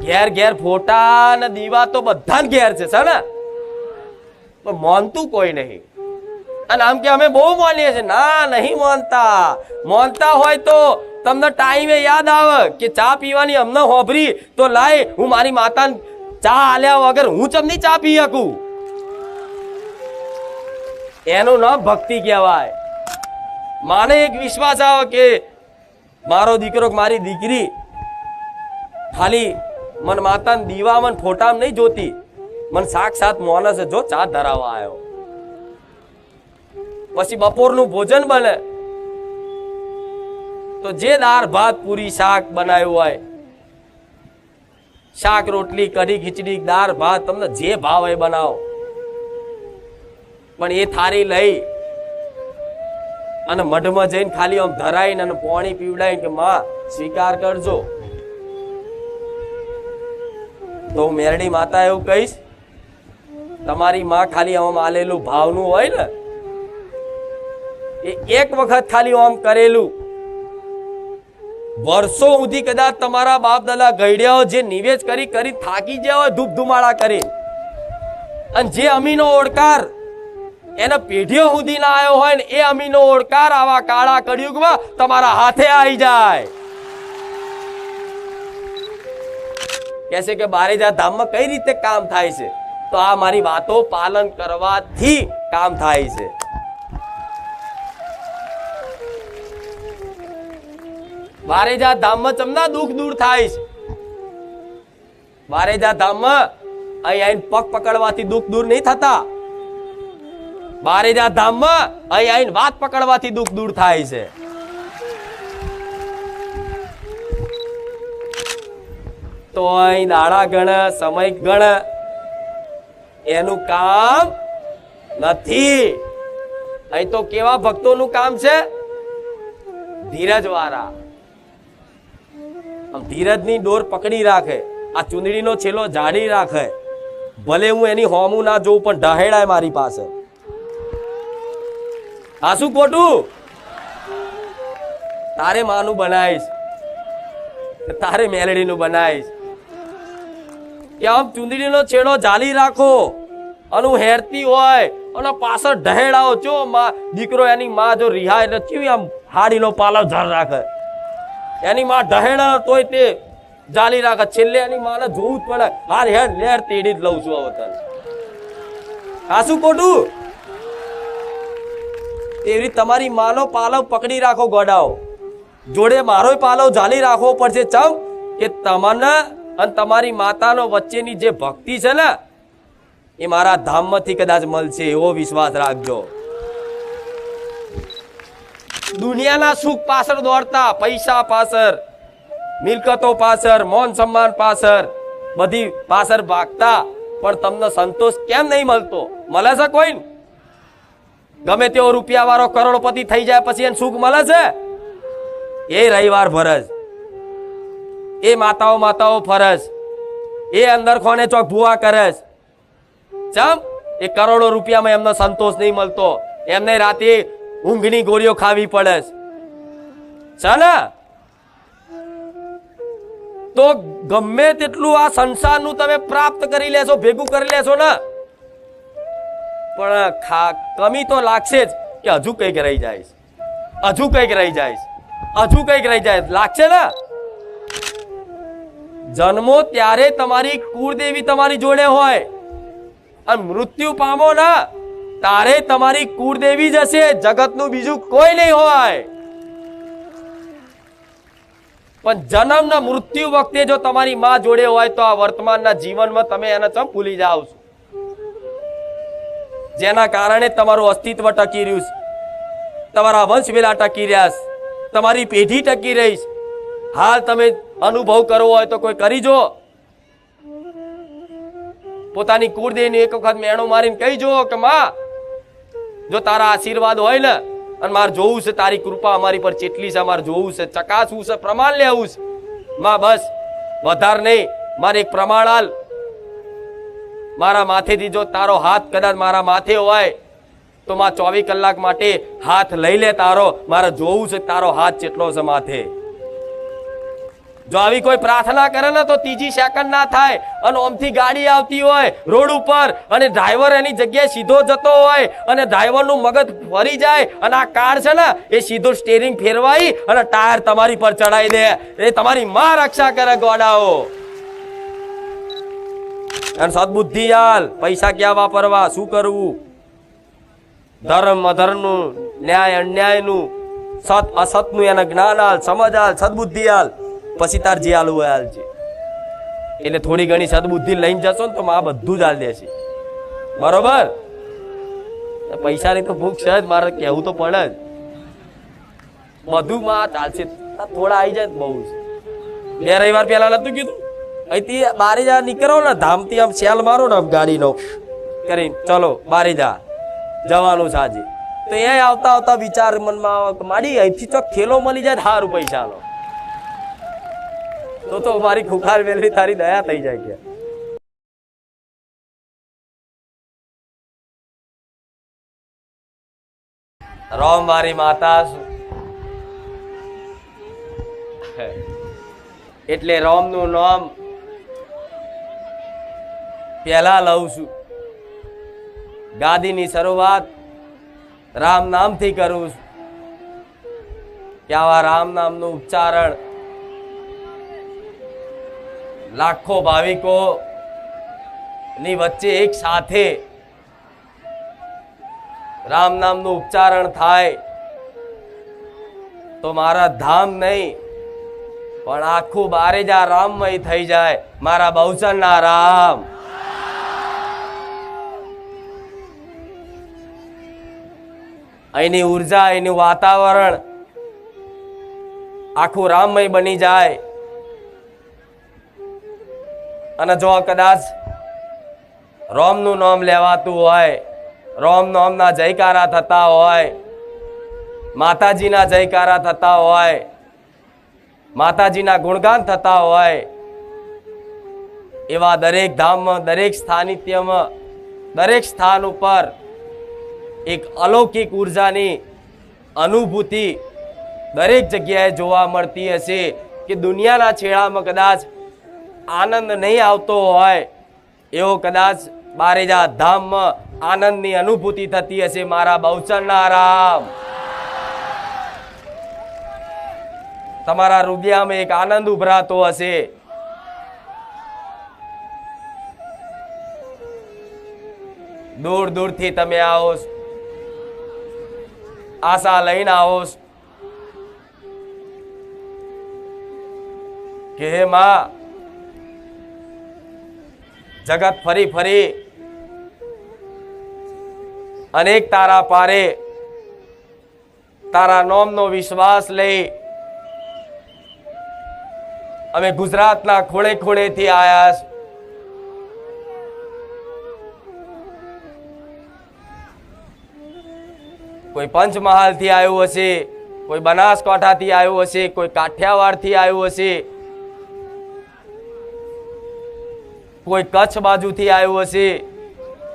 ઘેર ઘેર ફોટા ને દીવા તો બધા ઘેર છે ને, પણ માનતું કોઈ નહીં. અને આમ કે અમે બહુ માનીએ છીએ, ના નહીં માનતા. માનતા હોય તો તમને ટાઈમે યાદ આવે કે ચા પીવાની અમને હોભરી તો લાય હું મારી માતાને ચા આલ્યા વગર હું ચમની ચા પી શકું. એનું નામ ભક્તિ કહેવાય. માને એક વિશ્વાસ આવે કે મારો દીકરો મારી દીકરી ખાલી મન માતા દીવા મન ફોટા નહીં જોતી, મન સાક્ષાત માણસ જો ચા ધરાવવા આવ્યો. પછી બપોરનું ભોજન બને તો જે દાળ ભાત પૂરી શાક બનાવ્યું હોય, શાક રોટલી કઢી ખીચડી દાળ ભાત તમને જે ભાવ હોય બનાવો, પણ એ થાળી લઈ અને મઢમાં જઈને ખાલી આમ ધરાઈને અને પાણી પીવડાવીને કે માં સ્વીકાર કરજો, તો મેરડી માતા એવું કહીશ તમારી માં ખાલી આમ આલેલું ભાવનું હોય ને એ એક વખત ખાલી આમ કરેલું વર્ષો સુધી કદાચ તમારા બાપ દાદા ગઈડ્યા જે નિવેશ કરી કરી થાકી ગયા હોય ધૂપ ધુમાડા કરી, અને જે અમીનો ઓડકાર એના પેઢીઓ સુધી ના આવ્યો હોય ને એ અમીનો ઓડકાર આવા કાળા કળિયુગમાં તમારા હાથે આવી જાય. કહે છે કે બારેજા ધામમાં કઈ રીતે કામ થાય છે, તો આ મારી વાતો પાલન કરવાથી કામ થાય છે. બારેજા ધામમાં ચમના દુઃખ દૂર થાય છે. બારેજા ધામમાં અહીં પગ પકડવાથી દુઃખ દૂર નહીં થતા. બારેજા ધામમાં અહીં વાત પકડવાથી દુઃખ દૂર થાય છે. તો અહીં દાડા ગણ સમય ગણ એનું કામ નથી. અહીં તો કેવા ભક્તોનું કામ છે, ધીરજ વાળા. ધીરજની ડોર પકડી રાખે, આ ચુંદડીનો છેલ્લો જાડી રાખે, ભલે હું એની હોમું ના જોઉં પણ ઢહેડાય મારી પાસે. આ શું ખોટું? તારે માનું બનાવીશ, તારે મેલડીનું બનાવીશ કે આમ ચુંદડીનો છેડો જાલી રાખો અને હેરતી હોય અને પાછળ ઢહેડાઓ ચો દીકરો એની માં જો રિહાય એટલે ચીવી આમ હાડીનો પાલવ ઝાડ રાખે, એની માં ઢહેડા તોય તે જાલી રાખે. છેલ્લે એની માને જોવું જ પડે, હાર હેર લેર તેડી જ લઉં છું હવે તને. આ શું ખોટું? એવી તમારી માનો પાલવ પકડી રાખો, ગોડાઓ જોડે મારો પાલવ જાલી રાખવો પડશે. ચમ કે તમને અને તમારી માતાનો વચ્ચેની જે ભક્તિ છે ને એ મારા ધામમાંથી કદાચ મળશે એવો વિશ્વાસ રાખજો. દુનિયાના સુખ પાછળ દોડતા, પૈસા પાછળ, મિલકતો પાછળ, મોન સન્માન પાછળ, બધી પાછળ ભાગતા, પણ તમને સંતોષ કેમ નહીં મળતો? મળે છે કોઈ? ગમે તેવો રૂપિયા વાળો કરોડપતિ થઈ જાય પછી એને સુખ મળે છે? એ રવિવાર ફરજ, એ માતાઓ ફરજ, એ અંદર કોને ચોક ભૂવા કરે. ચમ એ કરોડો રૂપિયામાં એમને સંતોષ નહીં મળતો, એમને રાતે ઊંઘની ગોળીઓ ખાવી પડે છે ને. તો ગમે તેટલું આ સંસારનું તમે પ્રાપ્ત કરી લેશો, ભેગું કરી લેશો ને, પણ કમી તો લાગશે જ કે હજુ કઈક રહી જાય, હજુ કઈક રહી જાય, હજુ કઈક રહી જાય, લાગશે ને. જન્મો ત્યારે તમારી કુળદેવી તમારી જોડે હોય અને મૃત્યુ પામો ના તારે તમારી કુળદેવી જ હશે, જગતનું બીજું કોઈ નહીં હોય. પણ જન્મ ના મૃત્યુ વખતે જો તમારી માં જોડે હોય તો આ વર્તમાનના જીવનમાં તમે એને ચમ ભૂલી જાઓ છો, જેના કારણે તમારું અસ્તિત્વ ટકી રહ્યું છે, તમારા વંશ વેલા ટકી રહ્યા છે, તમારી પેઢી ટકી રહી છે. હાલ તમે અનુભવ કરવો હોય તો કોઈ કરી જો. પોતાની કુળદેવીને એક વખત મેણો મારીને કહી જો કે માં જો તારા આશીર્વાદ હોય ને અને મારે જોવું છે તારી કૃપા અમારી પર કેટલી છે, મારે જોવું છે, ચકાસવું છે, પ્રમાણ લેવું છે. માં બસ વધારે નહીં, મારે એક પ્રમાણ હાલ. મારા માથેથી જો તારો હાથ કદાચ મારા માથે હોય તો માં 24 કલાક માટે હાથ લઈ લે તારો, મારે જોવું છે તારો હાથ કેટલો છે માથે. જો આવી કોઈ પ્રાર્થના કરે ને તો ત્રીજી સેકન્ડ ના થાય અને ઓમથી ગાડી આવતી હોય રોડ ઉપર અને ડ્રાઈવર એની જગ્યાએ સીધો જતો હોય અને ડ્રાઈવરનું મગજ ફરી જાય અને આ કાર છે ને એ સીધો સ્ટેરિંગ ફેરવાઈ અને ટાયર તમારી પર ચડાવી દે. એ તમારી માં રક્ષા કરે ગોડાઓ. અને સદબુદ્ધિ હાલ, પૈસા ક્યાં વાપરવા, શું કરવું, ધર્મ અધર્મનું, ન્યાય અન્યાયનું, સત અસતનું એને જ્ઞાન હાલ, સમજ હાલ, સદબુદ્ધિ હાલ, પછી તાર જે હાલવું હોય હાલ છે. એટલે થોડી ઘણી સદબુદ્ધિ લઈને જશો ને તો આ બધું જ હાલ દેશે. બરોબર? પૈસાની તો ભૂખ છે જ, મારે કહેવું તો પડે જ. બધું માં ચાલશે, થોડા આવી જાય બહુ. 2 રવિવાર પહેલા નતું કીધું અહીંથી બારે જા નીકળો ને ધામથી આમ સેલ મારો ને આમ ગાડીનો કરી ચલો બારે જા જવાનું છે આજે. તો એ આવતા આવતા વિચાર મનમાં આવે માડી અહીંથી ચોક થેલો મળી જાય સારું પૈસાનો તો મારી ખુખાર વેલરી તારી દયા થઈ જાય કે રોમ મારી માતા. એટલે રોમ નું નામ પહેલા લઉં છું. ગાદીની શરૂઆત રામ નામથી કરું છું કે આવા રામ નામનું ઉચ્ચારણ લાખો ભાવિકો ની વચ્ચે એક સાથે રામ નામનું ઉચ્ચારણ થાય તો મારા ધામ નહીં પણ આખું બારેજા રામમય થઈ જાય. મારા બહુચર ના રામ. અહીંની ઉર્જા, એનું વાતાવરણ આખું રામમય બની જાય. અને જો કદાચ રોમનું નામ લેવાતું હોય, રોમ નામના જયકારા થતા હોય, માતાજીના જયકારા થતા હોય, માતાજીના ગુણગાન થતા હોય, એવા દરેક ધામમાં, દરેક સ્થાનિત્યમાં, દરેક સ્થાન ઉપર એક અલૌકિક ઉર્જાની અનુભૂતિ દરેક જગ્યાએ જોવા મળતી હશે કે દુનિયાના છેડામાં કદાચ આનંદ નહીં આવતો હોય એવો કદાચ બારેજા ધામમાં આનંદની અનુભૂતિ થતી હશે. મારા બહુચરના રામ. તમારા હૃદયમાં એક આનંદ ઉભરાતો હશે. દૂર દૂરથી તમે આવો, આશા લઈને આવો કે હે માં, જગત ફરી ફરી અનેક તારા પારે તારા નોમનો વિશ્વાસ લઈ અમે ગુજરાતના ખૂણે ખૂણેથી આયા. કોઈ પંચમહાલ થી આવ્યું હશે, કોઈ બનાસકાંઠા થી આવ્યું હશે, કોઈ કાઠિયાવાડ થી આવ્યું હશે, કોઈ કચ્છ બાજુ થી આવ્યું હશે,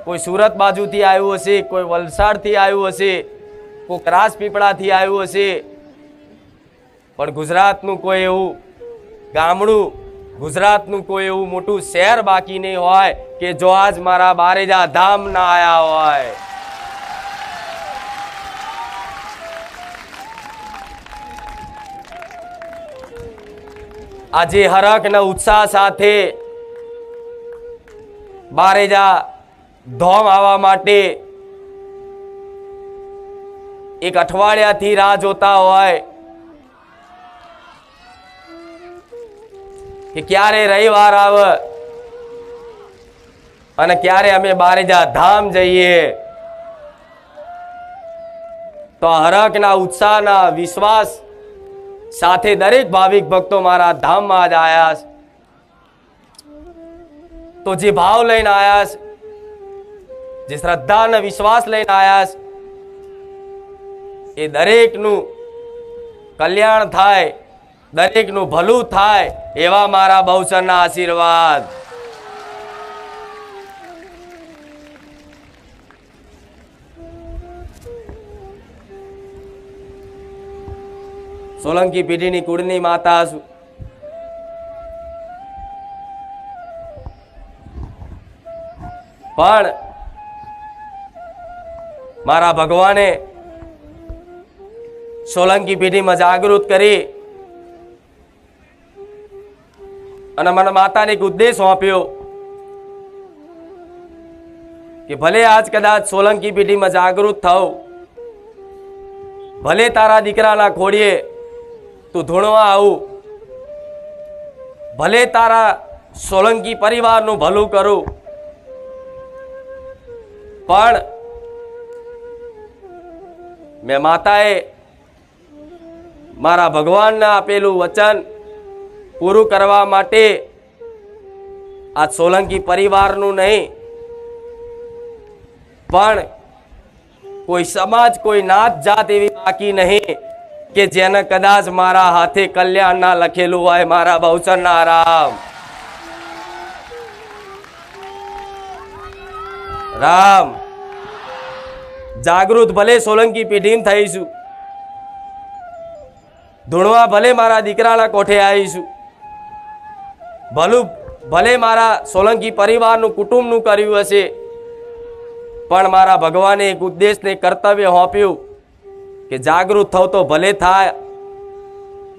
કોઈ સુરત બાજુ થી આવ્યું હશે, કોઈ વલસાડ થી આવ્યું હશે, કોઈ રાજપીપળા થી આવ્યું હશે. પણ ગુજરાતનું કોઈ એવું ગામડું, ગુજરાતનું કોઈ એવું મોટું શહેર બાકી નહીં હોય કે જો આજ મારા બારેજા ધામ ના આયા હોય. આજે હરખ અને ઉત્સાહ સાથે બારેજા ધોમ આવવા માટે એક અઠવાડિયાથી રાહ જોતા હોય કે ક્યારે રવિવાર આવે અને ક્યારે અમે બારેજા ધામ જઈએ. તો હરખના ઉત્સાહના વિશ્વાસ સાથે દરેક ભાવિક ભક્તો મારા ધામમાં જ આયા. તો જે ભાવ લઈને આયા, જે શ્રદ્ધા અને વિશ્વાસ લઈને આયા, એ દરેકનું કલ્યાણ થાય, દરેકનું ભલું થાય એવા મારા બહુચરના આશીર્વાદ. સોલંકી પેઢીની કુળની માતા છું. પણ મારા ભગવાને સોલંકી પેઢીમાં જાગૃત કરી અને મને માતાને એક ઉદ્દેશ સોંપ્યો કે ભલે આજ કદાચ સોલંકી પેઢીમાં જાગૃત થાવ, ભલે તારા દીકરાના ખોડીએ તું ધૂણવા આવું, ભલે તારા સોલંકી પરિવારનું ભલું કરું, પણ મેં માતાએ મારા ભગવાનને આપેલું વચન પૂરું કરવા માટે આ સોલંકી પરિવારનું નહીં, પણ કોઈ સમાજ, કોઈ નાત જાત એવી બાકી નહીં કે જેને કદાચ મારા હાથે કલ્યાણ ના લખેલું હોય. મારા બહુચરના રામ રામ. જાગૃત ભલે સોલંકી પેઢીમાં થઈશું, ધૂણવા ભલે મારા દીકરાના કોઠે આવીશું, ભલે મારા સોલંકી પરિવારનું કુટુંબનું કર્યું હશે, પણ મારા ભગવાને એક ઉદ્દેશને કર્તવ્ય સોંપ્યું કે જાગૃત થવ તો ભલે થાય,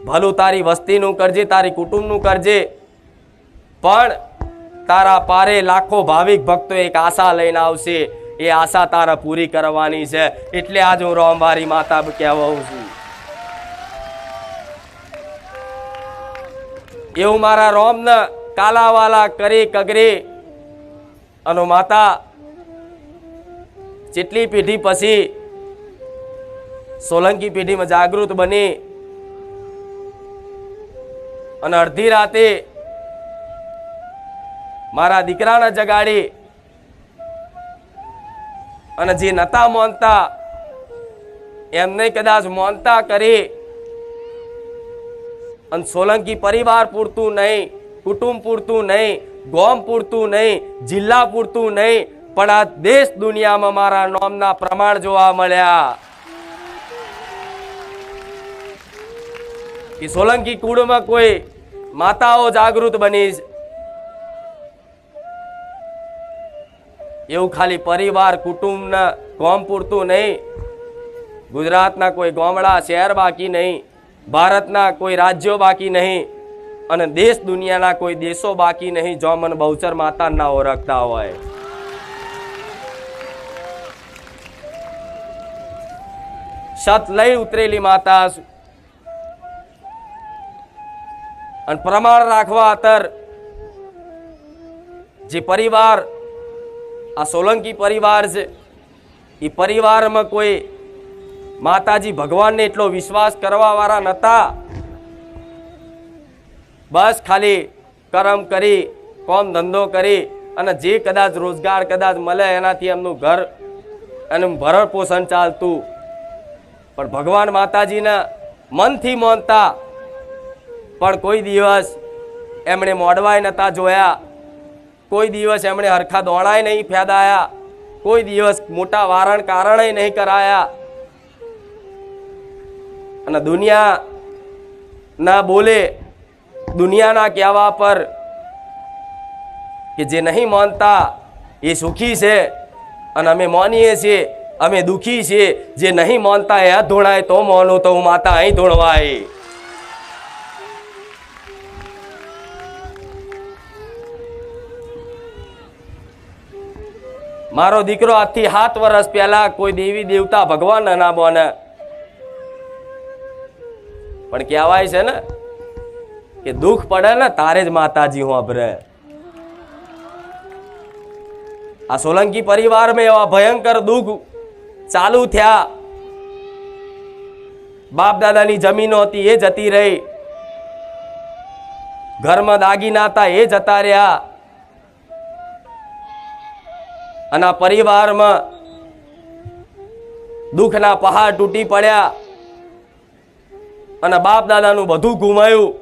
ભલું તારી વસ્તીનું કરજે, તારી કુટુંબનું કરજે, પણ તારા પારે લાખો ભાવિક ભક્તો એક આશા લઈને આવશે, એ આશા તારા પૂરી કરવાની છે. એટલે આજ હું રોમવારી માતા કહેવાઉં છું. એવું મારા રોમને કાલાવાલા કરી કગરી અને માતા જેટલી પેઢી પછી સોલંકી પેઢીમાં જાગૃત બની અને અડધી રાતે મારા દીકરાને જગાડી અને જે નતા માનતા એમને કદાચ માનતા કરી અને સોલંકી પરિવાર પૂરતું નહીં, કુટુંબ પૂરતું નહીં, ગામ પૂરતું નહીં, જિલ્લા પૂરતું નહીં, પણ આ દેશ દુનિયામાં મારા નામના પ્રમાણ જોવા મળ્યા કે સોલંકી કુળમાં કોઈ માતાઓ જાગૃત બની છે. એવું ખાલી પરિવાર, કુટુંબના ગામ પૂરતું નહીં, ગુજરાતના કોઈ ગામડા શહેર બાકી નહીં, ભારતના કોઈ રાજ્યો બાકી નહીં, અને દેશ દુનિયાના કોઈ દેશો બાકી નહીં જો મને બહુચર માતા ના ઓળખતા હોય. સત લઈ ઉતરેલી માતા અને પ્રમાણ રાખવા અતર જે પરિવાર આ સોલંકી પરિવાર છે, એ પરિવારમાં કોઈ માતાજી ભગવાનને એટલો વિશ્વાસ કરવા વાળા નતા. બસ ખાલી કર્મ કરી, કોમ ધંધો કરી અને જે કદાચ રોજગાર કદાચ મળે એનાથી એમનું ઘર અને ભરણ પોષણ ચાલતું. પણ ભગવાન માતાજીના મનથી માનતા, પણ કોઈ દિવસ એમણે મોડવાય નતા જોયા, કોઈ દિવસ એમણે હરખા દોણાય નહીં ફેદાયા, કોઈ દિવસ મોટા વારણ કારણે નહીં કરાયા. અને દુનિયા ના બોલે, દુનિયાના કહેવા પર કે જે નહીં માનતા એ સુખી છે અને અમે માનીએ છીએ, અમે દુખી છીએ. જે નહીં માનતા એ હાથ ધોણાય તો માનું તો હું માતા અહીં ધોણવાય. મારો દીકરો આજથી 7 વર્ષ પહેલા કોઈ દેવી દેવતા ભગવાન ના માને, પણ કહેવાય છે ને કે દુઃખ પડે ને તારે જ માતાજી હોંભરે. આ સોલંકી પરિવારમાં એવા ભયંકર દુઃખ ચાલુ થયા. બાપ દાદાની જમીનો હતી એ જતી રહી, ઘરમાં દાગીના હતા એ જતા રહ્યા, અને આ પરિવારમાં દુઃખના પહાડ તૂટી પડ્યા અને બાપ દાદાનું બધું ગુમાયું.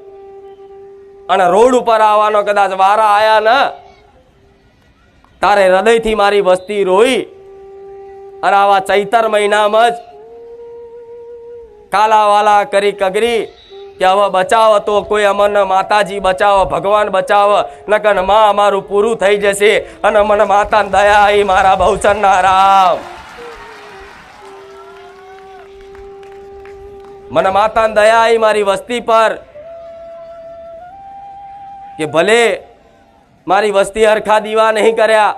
અને રોડ ઉપર આવવાનો કદાચ વારા આયા ને તારે હૃદયથી મારી વસ્તી રોઈ. અને આવા ચૈતર મહિનામાં જ કાલાવાલા કરી કગરી કે હવે બચાવો તો કોઈ અમને માતાજી બચાવો, ભગવાન બચાવો, નકર માં અમારું પૂરું થઈ જશે અને મને માતા દયા આવી મારા બહુચરના રામ, મને માતા દયા આવી મારી વસ્તી પર કે ભલે મારી વસ્તી હરખા દીવા નહીં કર્યા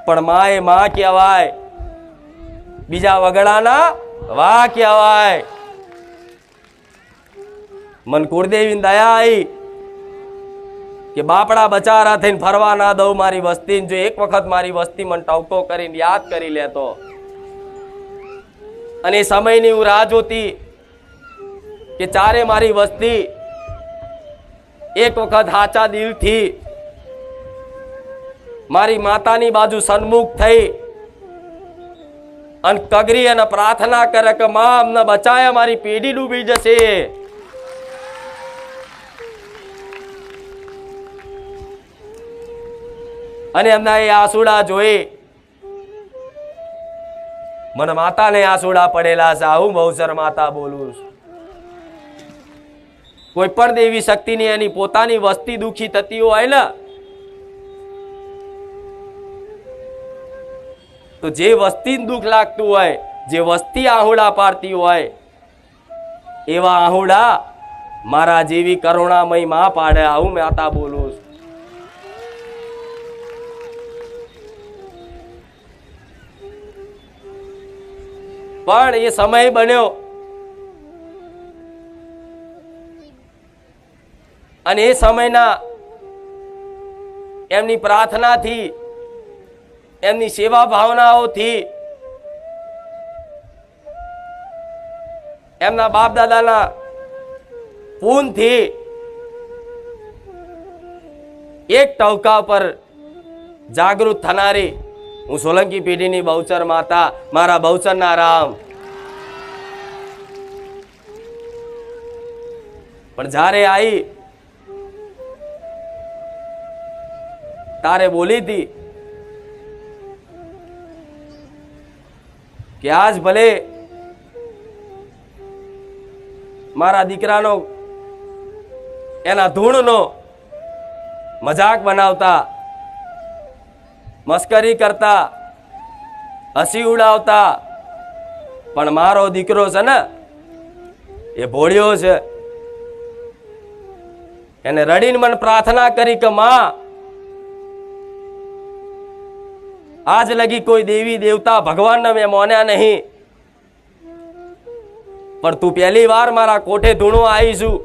પણ માં એ માં કહેવાય, બીજા વગડાના વાહ કહેવાય. મન કુળદેવી દયા આવી કે બાપડા બચારા થઈને ફરવા ના દઉં મારી વસ્તી. જો એક વખત મારી વસ્તી મને ટવકો કરીને યાદ કરી લેતો અને સમયની હું રાહ જોતી કે ચારે મારી વસ્તી એક વખત હાચા દિલથી મારી માતાની બાજુ સન્મુખ થઈ અને કગરી અને પ્રાર્થના કરે કે માં અમને બચાય, મારી પેઢી ડૂબી જશે. અને એમના એ આંસુડા જોઈ મને માતાને આંસુડા પડેલા છે. હું બહુચર માતા બોલું છું. કોઈ પણ દેવી શક્તિની એની પોતાની વસ્તી દુખી થતી હોય ને તો જે વસ્તી દુઃખ લાગતું હોય, જે વસ્તી આહુડા પાડતી હોય એવા આહુડા મારા જેવી કરુણામય માં પાડે. આવું માતા બોલું છું. પણ એ સમય બન્યો અને એ સમયના એમની પ્રાર્થનાથી, એમની સેવા ભાવનાઓથી, એમના બાપ દાદાના પૂનથી એક ટવકા પર જાગૃત થનારી હું સોલંકી પેઢીની બહુચર માતા, મારા બહુચરના રામ. પણ જ્યારે આવી તારે બોલી હતી કે આજ ભલે મારા દીકરાનો એના ધૂણનો મજાક બનાવતા, મસ્કરી કરતા, હસી ઉડાવતા, પણ મારો દીકરો છે ને એ ભોળ્યો છે. એને રડીને મને પ્રાર્થના કરી કે માં આજ લગી કોઈ દેવી દેવતા ભગવાનને મેં માન્યા નહીં પણ તું પહેલી વાર મારા કોઠે ધૂણો આવીશું.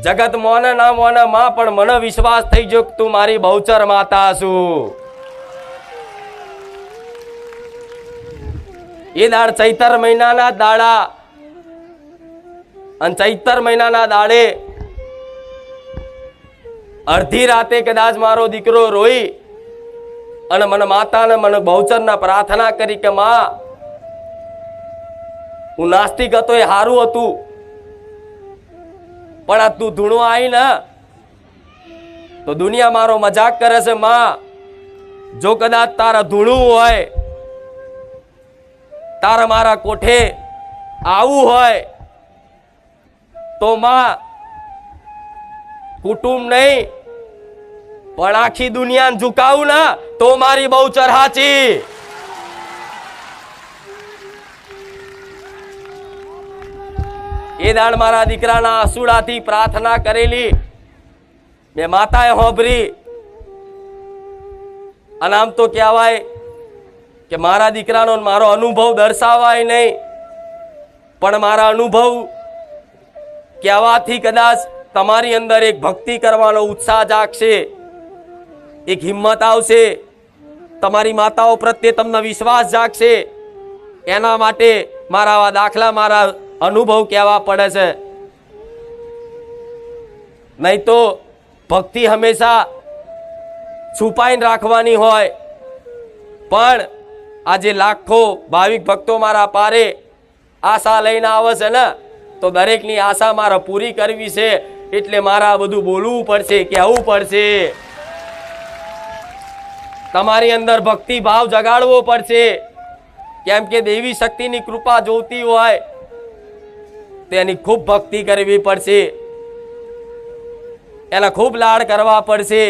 જગત મોને ના મોને માં પણ મને વિશ્વાસ થઈ ગયો કે તું મારી બહુચર માતા છું. એ દાડ ચૈતર મહિનાના દાડા અને ચૈતર મહિનાના દાડે અડધી રાતે કદાચ મારો દીકરો રોઈ અને મને માતાને મને બહુચરના પ્રાર્થના કરી કે માં હું નાસ્તિક હતો એ સારું હતું પણ આ તું ધૂણો આવી ને તો દુનિયા મારો મજાક કરે છે. માં જો કદાચ તારા ધૂણું હોય, તારા મારા કોઠે આવું હોય તો માં કુટુંબ નહીં પણ આખી દુનિયાને ઝુકાવું ને તો મારી બહુચર હાચી. એ દાડ મારા દીકરાના આંસુડાથી પ્રાર્થના કરેલી મેં માતાએ હોભરી. અને આમ તો કહેવાય કે મારા દીકરાનો મારો અનુભવ દર્શાવાય નહીં પણ મારા અનુભવ કહેવાથી કદાચ તમારી અંદર એક ભક્તિ કરવાનો ઉત્સાહ જાગશે, એક હિંમત આવશે, તમારી માતાઓ પ્રત્યે તમને વિશ્વાસ જાગશે. એના માટે મારા આવા દાખલા, મારા અનુભવ કહેવા પડે છે. નહીં તો ભક્તિ હંમેશા છુપાઈને રાખવાની હોય. પણ આજે લાખો ભાવિક ભક્તો મારા પારે આશા લઈને આવે છે ને તો દરેકની આશા મારે પૂરી કરવી છે. એટલે મારા બધું બોલવું પડશે, કહેવું પડશે. તમારી અંદર ભક્તિ ભાવ જગાડવો પડશે. કેમ કે દેવી શક્તિની કૃપા જોતી હોય તેની ખૂબ ભક્તિ કરવી પડશે, એના ખૂબ લાડ કરવા પડશે.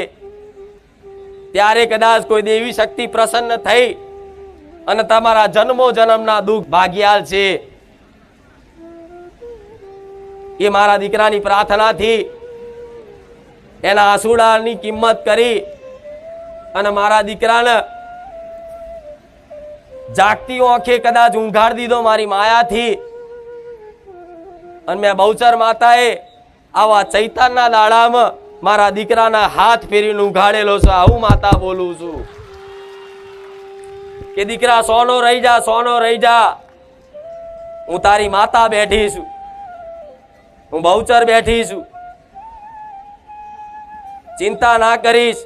ત્યારે કદાચ કોઈ દેવી શક્તિ પ્રસન્ન થઈ અને તમારા જન્મો જન્મના દુઃખ ભાગ્યાલ છે. એ મારા દીકરાની પ્રાર્થનાથી એના આંસુડાની કિંમત કરી અને મારા દીકરાને જાગતી આંખે કદાચ ઊંઘાડી દીધો મારી માયાથી. અને મેં બહુચર માતાએ આવા ચૈતનના દાડામાં મારા દીકરાના હાથ ફેરીને ઊંઘાડેલો છે. આવું માતા બોલું છું કે દીકરા સોનો રહી જા, સોનો રહી જા. હું તારી માતા બેઠી છું, હું બહુચર બેઠી છું, ચિંતા ના કરીશ,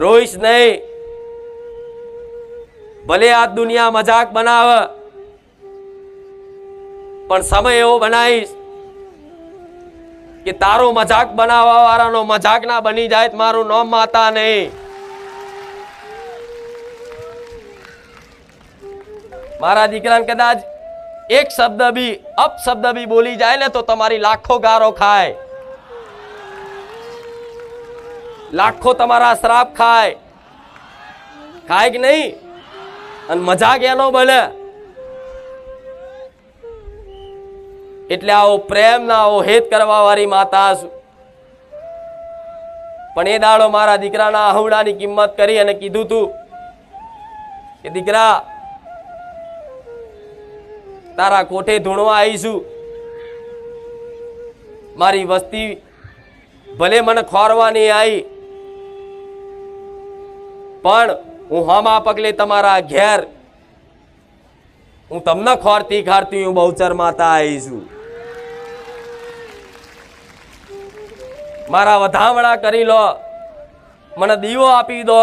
રોઈશ નહીં. ભલે આ દુનિયા મજાક બનાવે પણ સમય એવો બનાવીશ કે તારો મજાક બનાવવા વાળાનો મજાક ના બની જાય. મારું નામ માતા નહીં. મારા દીકરાને કદાચ એક શબ્દ બી અપશબ્દ બી બોલી જાય ને તો તમારી લાખો ગારો ખાય, લાખો તમારા શ્રાપ ખાય. ખાય કે નહીં? અને મજાક એનો બને. એટલે આવો પ્રેમ ના આવો હેત કરવા વાળી માતા છું. પણ એ દાડો મારા દીકરાના આહુડાની કિંમત કરી અને કીધું તું કે દીકરા તારા કોઠે ધૂણવા આવીશું. મારી વસ્તી ભલે મને ખોરવાની આવી પણ હું હમા પગલે તમારા ઘેર હું તમને ખોરતી ખારતી હું બહુચર માતા આવીશું. મારા વધામણા કરી લો, મને દીવો આપી દો,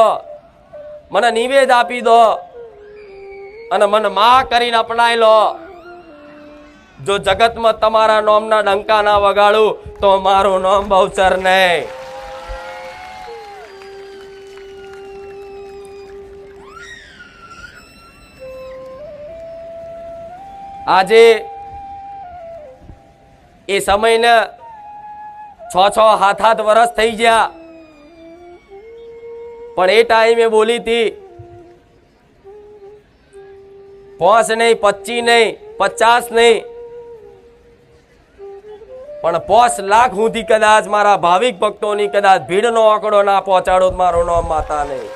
મને નિવેદ આપી દો અને મને માં કરીને અપનાવી લો. જો જગતમાં તમારા નામના ડંકા ના વગાડું તો મારું નામ બહુચર નહીં. આજે એ સમયને 6-7 વર્ષ થઈ ગયા પણ એ ટાઈમે બોલી હતી 5 નહીં, 25 નહીં, 50 નહીં પણ 5 લાખ સુધી કદાચ મારા ભાવિક ભક્તોની કદાચ ભીડનો આંકડો ના પહોંચાડો મારું નામ માતા નહીં.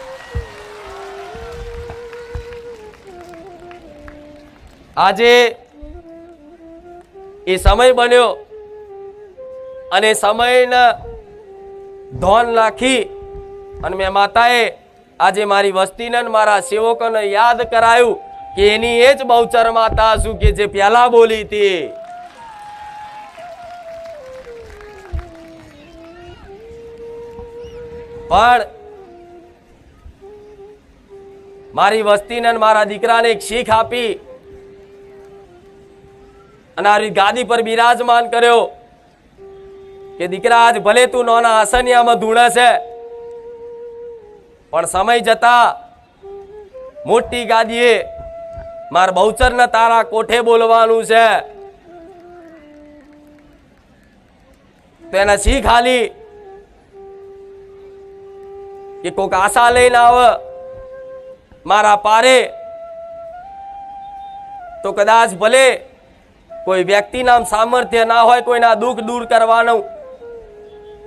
આજે એ સમય બન્યો અને સમયને ધોન રાખી અને મેં માતાએ આજે મારી વસ્તીને મારા સેવકોને યાદ કરાયું કે એની એ જ બહુચર માતા છું કે જે પહેલા બોલી હતી. પણ મારી વસ્તીને મારા દીકરાને એક શીખ આપી અને આ ગાદી પર બિરાજમાન કર્યો કે દીકરા આજ ભલે તું નાના આસનિયામાં ધૂણે છે પણ સમય જતા મોટી ગાદીએ માર બહુચરને તારા કોઠે બોલવાનું છે. તો એના શીખ આલી કે કોક આશા લઈને આવે મારા પારે તો કદાચ ભલે કોઈ વ્યક્તિ નામ સામર્થ્ય ના હોય કોઈના દુઃખ દૂર કરવાનું,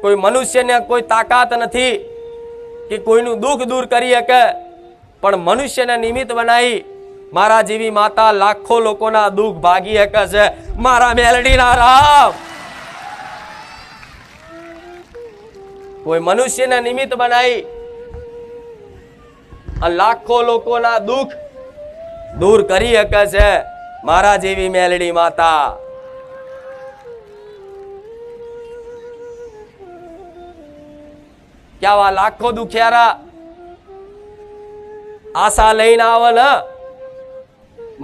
કોઈ મનુષ્યને કોઈ તાકાત નથી કે કોઈનું દુઃખ દૂર કરી શકે પણ મનુષ્યને નિમિત્ત બનાવી મારા જેવી માતા લાખો લોકોના દુઃખ ભાગી શકે છે. મારા મેલડીના રામ કોઈ મનુષ્યને નિમિત્ત બનાવી અને લાખો લોકોના દુઃખ દૂર કરી શકે છે. મારા જેવી મેલડી માતા. ક્યાં લાખો દુખિયારા આશા લઈને આવે ને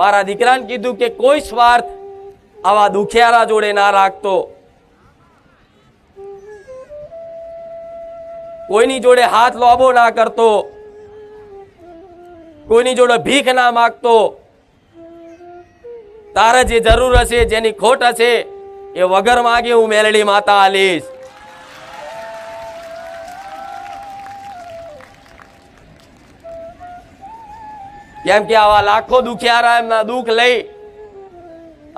મારા દીકરાને કીધું કે કોઈ સ્વાર્થ આવા દુખિયારા જોડે ના રાખતો, કોઈની જોડે હાથ લોબો ના કરતો, કોઈની જોડે ભીખ ના માગતો, તારે જે જરૂર હશે, જેની ખોટ હશે, એ વગર માગે હું મેલડી માતા આલીશ. કેમ કે આવા લાખો દુખિયારા એમના દુઃખ લઈ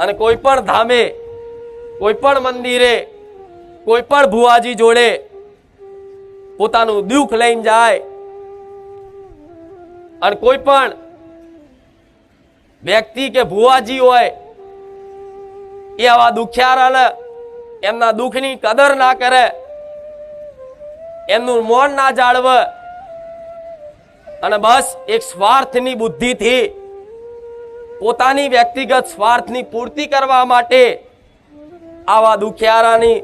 અને કોઈ પણ ધામે, કોઈ પણ મંદિરે, કોઈ પણ ભુવાજી જોડે પોતાનું દુઃખ લઈને જાય. અને કોઈ પણ વ્યક્તિ કે ભુવાજી હોય એ આવા દુખિયારાને એમના દુઃખની કદર ના કરે, એમનું મૌન ના જાળવે અને બસ એક સ્વાર્થની બુદ્ધિથી પોતાની વ્યક્તિગત સ્વાર્થની પૂર્તિ કરવા માટે આવા દુખિયારાની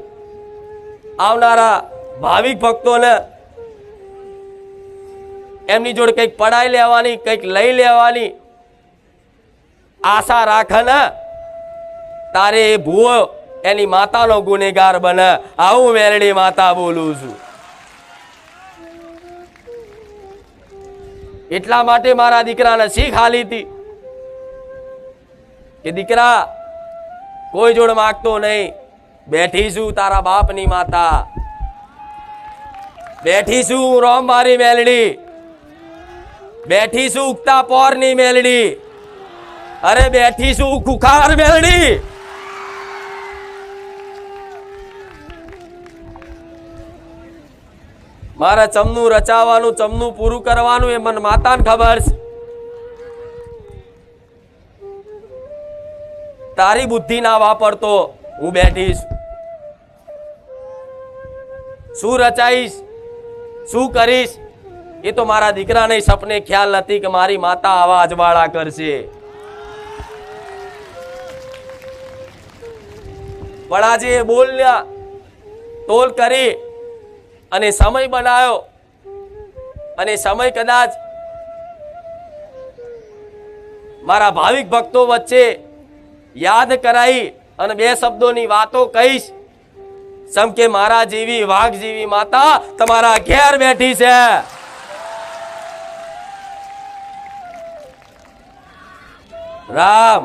આવનારા ભાવિક ભક્તોને એમની જોડે કંઈક પડાઈ લેવાની, કંઈક લઈ લેવાની આશા રાખે ને, તારે એ ભૂવો એની માતાનો ગુનેગાર બને. આવું મેલડી માતા બોલું છું. એટલા માટે મારા દીકરાને શીખ આલી હતી કે દીકરા, કોઈ જોડ માગતો નહીં, બેઠીશું તારા બાપની માતા, બેઠીશું રોમબારી મેલડી, બેઠીશું ઉગતા પોરની મેલડી, અરે બેઠીશું ખુખાર મેલડી. મારા ચમનું રચાવાનું, ચમનું પૂરું કરવાનું એ મને માતાને ખબર છે. તારી બુદ્ધિ ના વાપરતો હું બેઠીશ. શું રચાઈશ, શું કરીશ, એ તો મારા દીકરાને સપને ખ્યાલ નથી કે મારી માતા આવા અજવાળા કરશે. પણ આજે બોલ્યા તોલ કરી અને સમય બનાવ્યો, અને સમય કદાચ મારા ભાવિક ભક્તો વચ્ચે યાદ કરાઈ અને બે શબ્દોની વાતો કહીશ. સમ કે મારા જેવી વાઘ જેવી માતા તમારા ઘેર બેઠી છે. રામ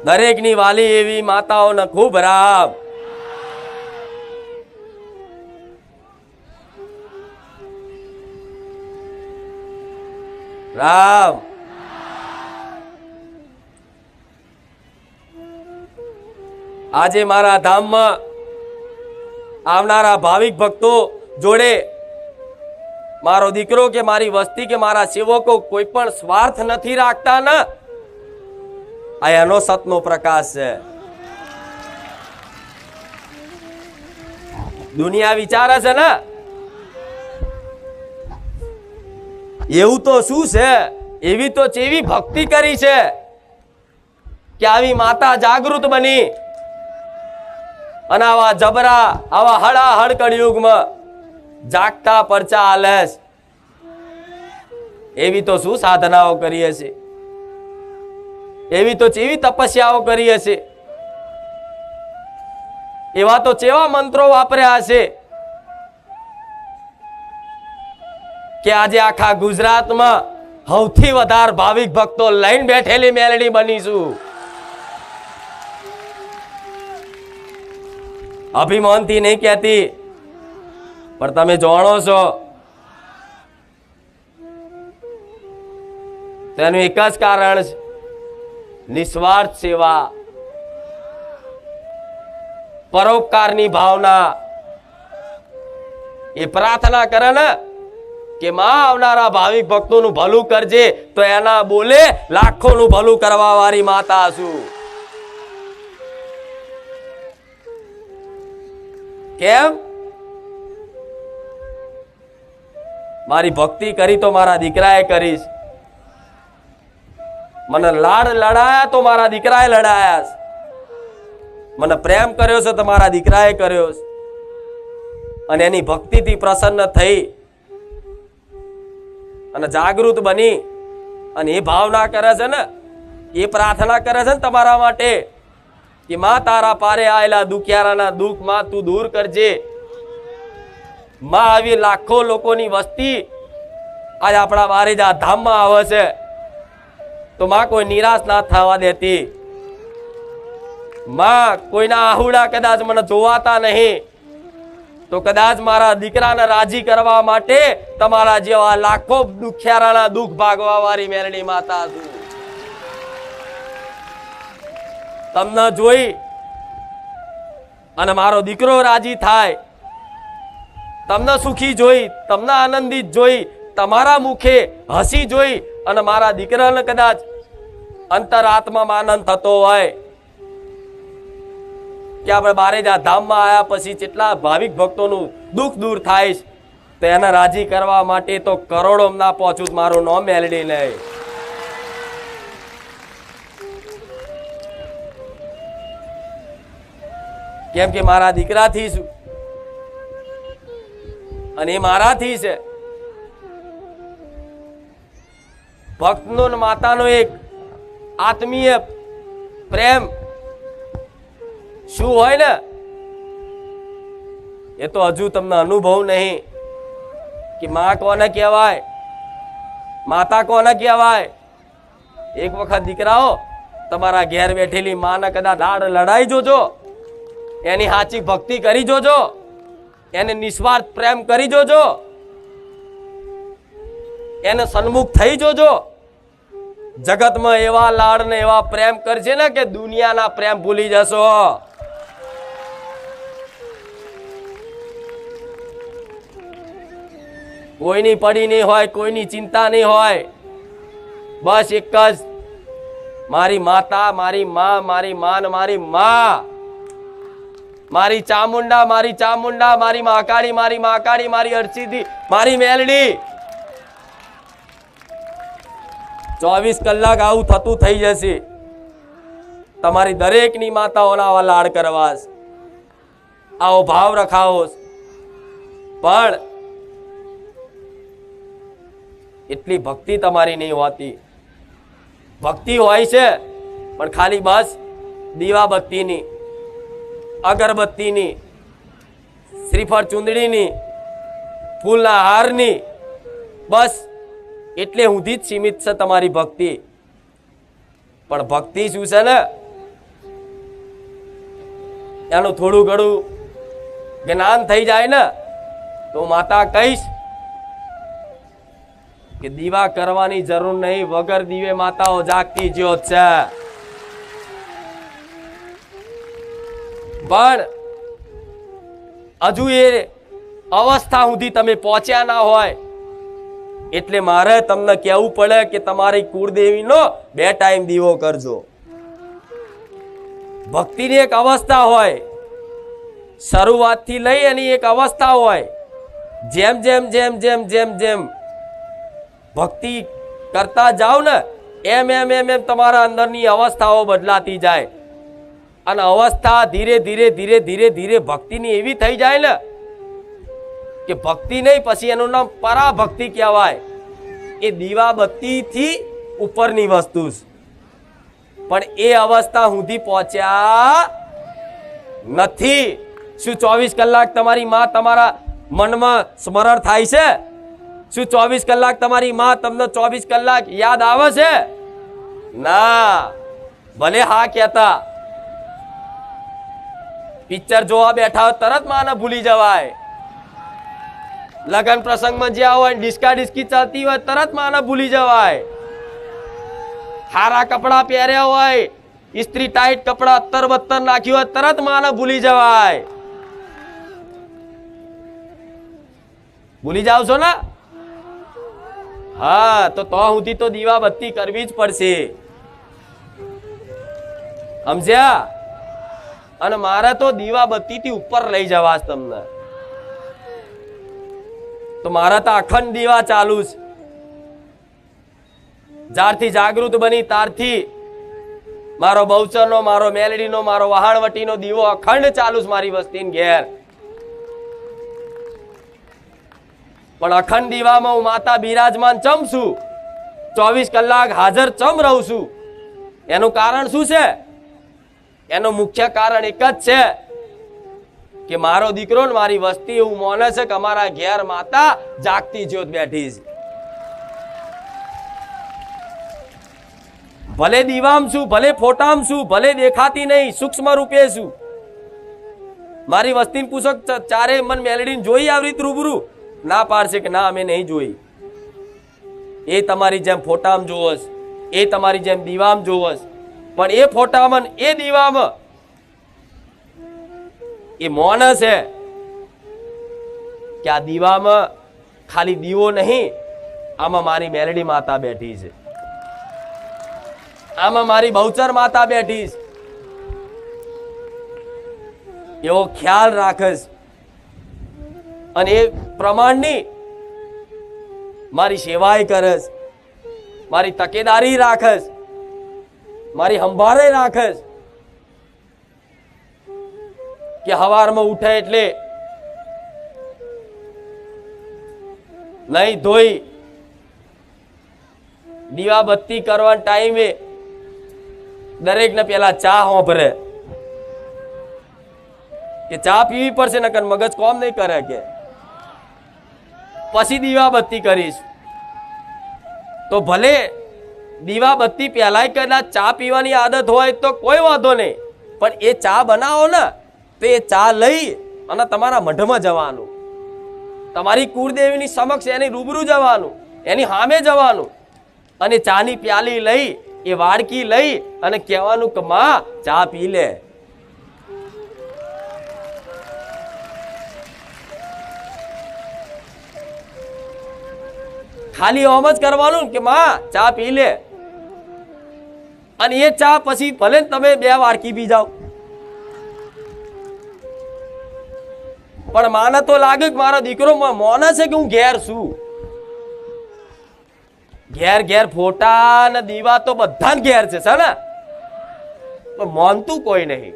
દરેકની વાલી એવી માતાઓને ખૂબ રામ. રામ આજે મારા ધામમાં આવનારા ભાવિક ભક્તો જોડે મારો દીકરો કે મારી વસ્તી કે મારા સેવકો કોઈ પણ સ્વાર્થ નથી રાખતા ને, આ એનો સતનો પ્રકાશ છે. દુનિયા વિચારે છે ને એવું તો શું છે, એવી તો ચેવી ભક્તિ કરી છે કે આવી માતા જાગૃત બની અને આવા જબરા, આવા હળાહળ કળિયુગમાં જાગતા પરચા આલેસ. એવી તો શું સાધનાઓ કરી હશે, એવી તો ચેવી તપસ્યાઓ કરી હશે, એવા તો ચેવા મંત્રો વાપર્યા હશે કે આજે આખા ગુજરાતમાં સૌથી વધારે ભાવિક ભક્તો લઈને બેઠેલી મેલડી બનીશું. અભિમાનથી નહીં કહેતી, પણ તમે જાણો છો તેનું એક જ કારણ છે, નિસ્વાર્થ સેવા, પરોપકારની ભાવના. એ પ્રાર્થના કરે ને કે માં આવનારા ભાવિક ભક્તોનું ભલું કરજે, તો એના બોલે લાખોનું ભલું કરવા વાળી માતા છું. કેમ? મારી ભક્તિ કરી તો મારા દીકરાએ કરીશ, મને લાડ લડાયા તો મારા દીકરાએ લડાયા, મને પ્રેમ કર્યો છે તો મારા દીકરાએ કર્યો છે. અને એની ભક્તિથી પ્રસન્ન થઈ અને જાગૃત બની અને એ ભાવના કરે છે ને, એ પ્રાર્થના કરે છે ને તમારા માટે કે માં તારા પારે આયેલા દુખિયારાના દુઃખ માં તું દૂર કરજે. માં આવી લાખો લોકોની વસ્તી આજે આપણા બારેજા ધામમાં આવે છે. તો માં કોઈ નિરાશ ના થવા દેતી. માં કોઈના આહુડા કદાચ મને જોવાતા નહીં, તો કદાચ મારા દીકરાને રાજી કરવા માટે તમારા જેવા લાખો દુખિયારાના દુઃખ ભાગવા વાળી મેલડી માતા છું. તમને જોઈ અને મારો દીકરો રાજી થાય, તમને સુખી જોઈ, તમને આનંદિત જોઈ, તમારા મુખે હસી જોઈ અને મારા દીકરાને કદાચ અંતરાત્મામાં આનંદ થતો હોય કે આપણે બારેજા ધામમાં આવ્યા પછી કેટલા ભાવિક ભક્તોનું દુઃખ દૂર થાય, તો એને રાજી કરવા માટે તો કરોડો ના પહોંચું મારું નામ મેલડી નહીં. કેમ કે મારા દીકરાથી છું અને એ મારાથી છે. ભક્તનો ને માતાનો એક આત્મીય પ્રેમ શું હોય ને, એ તો હજુ તમને અનુભવ નહીં કે માં કોને કહેવાય, માતા કોને કહેવાય. એક વખત દીકરાઓ તમારા ઘેર બેઠેલી માને કદાચ દાડ લડાઈ જોજો, એની સાચી ભક્તિ કરી જોજો, એને નિસ્વાર્થ પ્રેમ કરી જોજો, એને સન્મુખ થઈ જોજો. જગતમાં એવા લાડ ને એવા પ્રેમ કરશે ને કે દુનિયાના પ્રેમ ભૂલી જશો. કોઈની પડી નહીં હોય, કોઈની ચિંતા નહીં હોય, બસ એક જ મારી માતા, મારી માં, મારી માં, મારી માં, મારી ચામુંડા, મારી ચામુંડા, મારી મહાકાળી, મારી મહાકાળી, મારી અરસીદી, મારી મેલડી. 24 કલાક આવું થતું થઈ જશે. તમારી દરેકની માતાઓના આવા લાડ કરવા, આવો ભાવ રખાવો. પણ એટલી ભક્તિ તમારી નહીં હોતી. ભક્તિ હોય છે પણ ખાલી બસ દીવાબત્તીની, અગરબત્તીની, શ્રીફળ ચુંદડીની, ફૂલના હારની, બસ એટલે સુધી જ સીમિત છે તમારી ભક્તિ. પણ ભક્તિ શું છે ને, એનું થોડું ઘણું જ્ઞાન થઈ જાય ને તો માતા કહીશ કે દીવા કરવાની જરૂર નહીં, વગર દીવે માતાઓ જાગતી જ્યોત છે. પણ હજુ એ અવસ્થા સુધી તમે પહોંચ્યા ના હોય એટલે મારે તમને કહેવું પડે કે તમારી કુળદેવીનો 2 ટાઈમ દીવો કરજો. ભક્તિની એક અવસ્થા હોય, શરૂઆતથી લઈ એની એક અવસ્થા હોય. જેમ જેમ જેમ જેમ જેમ જેમ ભક્તિ કરતા જાઓ ને એમ એમ એમ એમ તમારા અંદરની અવસ્થાઓ બદલાતી જાય અને અવસ્થા ધીરે ધીરે ધીરે ધીરે ધીરે ભક્તિની એવી થઈ જાય ને કે ભક્તિ નહીં, પછી એનું નામ પરાભક્તિ કહેવાય. એ દીવાબત્તીથી ઉપરની વસ્તુ છે. પણ એ અવસ્થા સુધી પહોંચ્યા નથી. શું 24 કલાક તમારી માં તમારા મનમાં સ્મરણ થાય છે? શું 24 કલાક તમારી માં તમને 24 કલાક યાદ આવે છે? ના. ભલે હા કહેતા, પિક્ચર જોવા બેઠા તરત માને ભૂલી જવાય. લગન પ્રસંગમાં જ્યાં હોય ડિસ્કા ડિસ્કી ચાલતી હોય તરત માને ભૂલી જવાય. સારા કપડા પહેર્યા હોય, ઇસ્ત્રી ટાઈટ કપડા અત્તર બત્તર નાખ્યું હોય તરત માને ભૂલી જવાય. ભૂલી જાવ છો ને? હા, તો સુધી તો દીવા બત્તી કરવી જ પડશે. સમજ્યા? અને મારે તો દીવા બત્તી થી ઉપર લઈ જવા તમને. તો મારા તો અખંડ દીવા ચાલુ છે. જ્યારથી જાગૃત બની ત્યારથી મારો બહુચરનો, મારો મેલડીનો, મારો વહાણવટીનો દીવો અખંડ ચાલુ છે મારી વસ્તીની ઘેર. પણ અખંડ દીવામાં હું માતા બિરાજમાન ચમ છું, 24 કલાક હાજર ચમ રહું છું. એનું કારણ શું છે? એનું મુખ્ય કારણ એક જ છે કે મારો દીકરો ને મારી વસ્તી એવું માને છે કે અમારા ઘેર માતા જાગતી જ્યોત બેઠી છે. ભલે દીવામ છું, ભલે ફોટામ છું, ભલે દેખાતી નહીં, સૂક્ષ્મ રૂપે છું. મારી વસ્તીને પૂછો ચારે મન મેલડીને જોઈ આવી રીત રૂબરૂ, ના પાડશે કે ના અમે નહીં જોઈ. એ તમારી જેમ ફોટામ જોવસ, એ તમારી જેમ દીવામ જોવસ, પણ એ ફોટામાં એ દીવામાં એ મૌન છે કે આ દીવામાં ખાલી દીવો નહીં, આમાં મારી મેલડી માતા બેઠી છે, આમાં મારી બહુચર માતા બેઠી છે. એવો ખ્યાલ રાખસ અને એ પ્રમાણની મારી સેવાય કરસ, મારી તકેદારી રાખસ, મારી સંભાળે રાખસ કે હવારમાં ઉઠે એટલે નહીં ધોઈ દીવા બત્તી કરવાના ટાઈમે દરેકને પેલા ચા હોભરે કે ચા પીવી પડશે, નકર મગજ કોમ નહીં કરે, કે પછી દીવા બત્તી કરીશ. તો ભલે દીવા બત્તી પહેલાય કદાચ ચા પીવાની આદત હોય તો કોઈ વાંધો નહીં, પણ એ ચા બનાવો ને તો એ ચા લઈ અને તમારા મઢમાં જવાનું, તમારી કુળદેવીની સમક્ષ એની રૂબરૂ જવાનું, એની સામે જવાનું અને ચાની પ્યાલી લઈ એ વાડકી લઈ અને કહેવાનું કે માં ચા પી લે. ખાલી ઓમ જ કરવાનું કે માં ચા પી લે, અને એ ચા પછી ભલે તમે 2 વાડકી પી જાઓ, પણ માને તો લાગે કે મારો દીકરો મોને છે કે હું ઘેર છું. ઘેર ઘેર ફોટા ને દીવા તો બધા ઘેર છે ને, પણ માનતું કોઈ નહીં.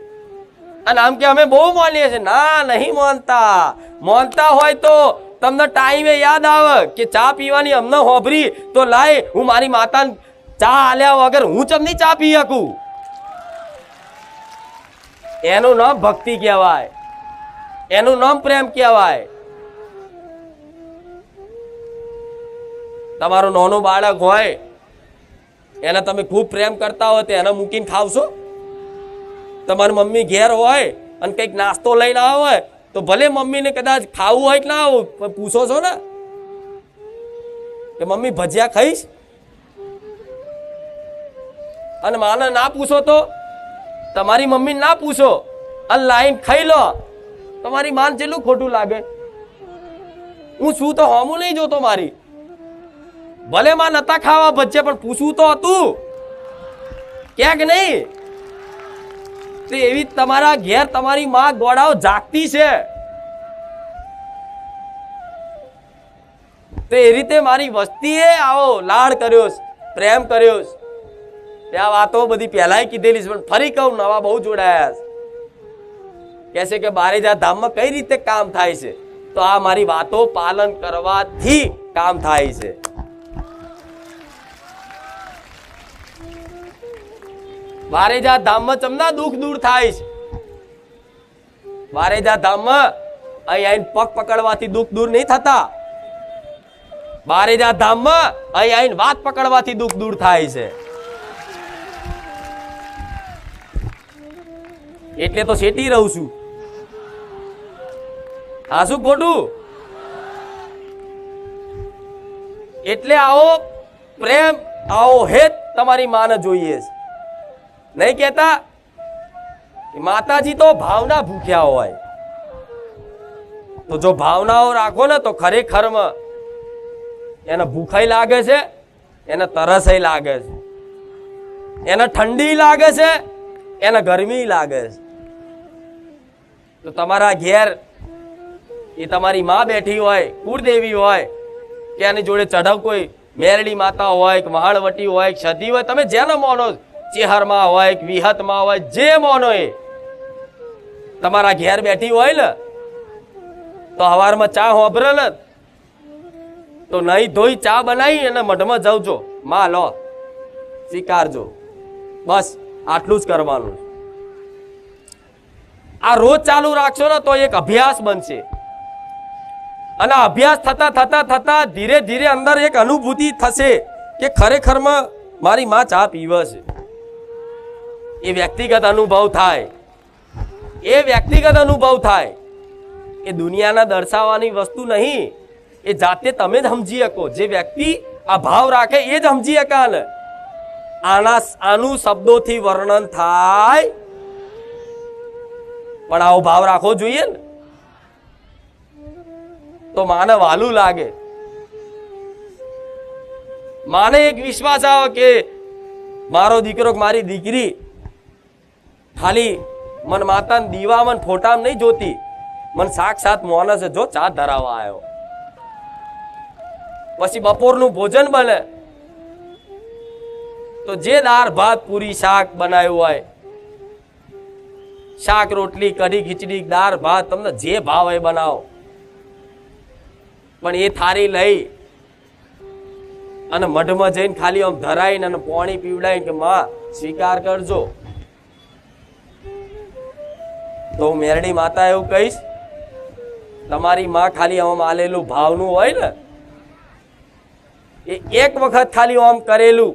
અને આમ કે અમે બહુ માનીએ છીએ, ના નહીં માનતા. માનતા હોય તો તમને ટાઈમે યાદ આવે કે ચા પીવાની અમને હોભરી તો લાય હું મારી માતાને ચા આલ્યા વગર હું ચમની ચા પી શકું. એનું નામ ભક્તિ કહેવાય, એનું નામ પ્રેમ કહેવાય. તમારું નાનું બાળક હોય એને તમે ખૂબ પ્રેમ કરતા હોય તો એને મૂકીને ખાવશો? તમારી મમ્મી ઘેર હોય અને કંઈક નાસ્તો લઈને આવે હોય તો ભલે મમ્મીને કદાચ ખાવું હોય કે ના આવું પણ પૂછો છો ને કે મમ્મી ભજીયા ખાઈશ? અને માને ના પૂછો તો તમારી મમ્મી ના પૂછો અને લાઈન ખાઈ લો, તમારી માન જેટલું ખોટું લાગે. હું શું તો હોમું નહીં જોતો મારી, ભલે માં નતા ખાવા ભજ્યા પણ પૂછવું તો હતું ક્યાંક નહીં. તો એવી તમારા ઘેર તમારી માં ગોળાઓ જાગતી છે, તો એ રીતે મારી વસ્તીએ આવો લાડ કર્યો, પ્રેમ કર્યો. આ વાતો બધી પહેલાય કીધેલી છે પણ ફરી કહું, નવા બહુ જોડાયા છે. કહે છે કે બારેજા ધામમાં કઈ રીતે કામ થાય છે, તો આ મારી વાતો પાલન કરવાથી કામ થાય છે. બારેજા ધામમાં ચમના દુઃખ દૂર થાય છે. બારેજા ધામમાં અહીં આઈને પગ પકડવાથી દુઃખ દૂર નહીં થતા. બારેજા ધામમાં અહીં આઈને વાત પકડવાથી દુઃખ દૂર થાય છે. એટલે તો શેટી રહું છું. હા શું ખોટું? એટલે આવો પ્રેમ, આવો હેત તમારી માને જોઈએ છે. નહીં કેતા માતાજી તો ભાવના ભૂખ્યા હોય, તો જો ભાવનાઓ રાખો ને તો ખરેખરમાં એને ભૂખાઈ લાગે છે, એને તરસય લાગે છે, એને ઠંડી લાગે છે, એને ગરમી લાગે છે. તો તમારા ઘેર એ તમારી માં બેઠી હોય, કુળદેવી હોય કે એની જોડે ચઢવ કોઈ મેરડી માતા હોય કે મહાળવટી હોય કે સધી હોય, તમે જેને માનો, ચેહરમાં હોય કે વિહતમાં હોય, જે માનો એ તમારા ઘેર બેઠી હોય ને તો હવારમાં ચા હોભરે ને તો નહીં ધોઈ ચા બનાવી અને મઢમાં જવજો, માં લો સ્વીકારજો. બસ આટલું જ કરવાનું. આ રોજ ચાલુ રાખશો ને તો એક અભ્યાસ બનશે, અને અભ્યાસ થતા થતા થતા ધીરે ધીરે અંદર એક અનુભૂતિ થશે કે ખરેખરમાં મારી માં ચા પીવે છે, એ વ્યક્તિગત અનુભવ થાય, એ વ્યક્તિગત અનુભવ થાય, એ દુનિયાના દર્શાવવાની વસ્તુ નહીં, એ જાતે તમે જ સમજી શકો. જે વ્યક્તિ આ ભાવ રાખે એ જ સમજી શકા ને. આનું શબ્દોથી વર્ણન થાય પણ આવો ભાવ રાખવો જોઈએ ને, તો માને વાલું લાગે. માને એક વિશ્વાસ આવે કે મારો દીકરો મારી દીકરી ખાલી મન માતા દીવા મન ફોટા નહીં જોતી, મન સાક્ષાત માણસ જો ચા ધરાવવા આવ્યો. પછી બપોરનું ભોજન બને તો જે દાળ ભાત પૂરી શાક બનાવ્યું હોય, શાક રોટલી કઢી ખીચડી દાળ ભાત તમને જે ભાવ હોય બનાવો, પણ એ થાળી લઈ અને મઢમાં જઈને ખાલી આમ ધરાઈને અને પાણી પીવડાવીને કે માં સ્વીકાર કરજો, તો મેરડી માતા એવું કહીશ તમારી માં ખાલી આમ આલેલું ભાવનું હોય ને, એ એક વખત ખાલી આમ કરેલું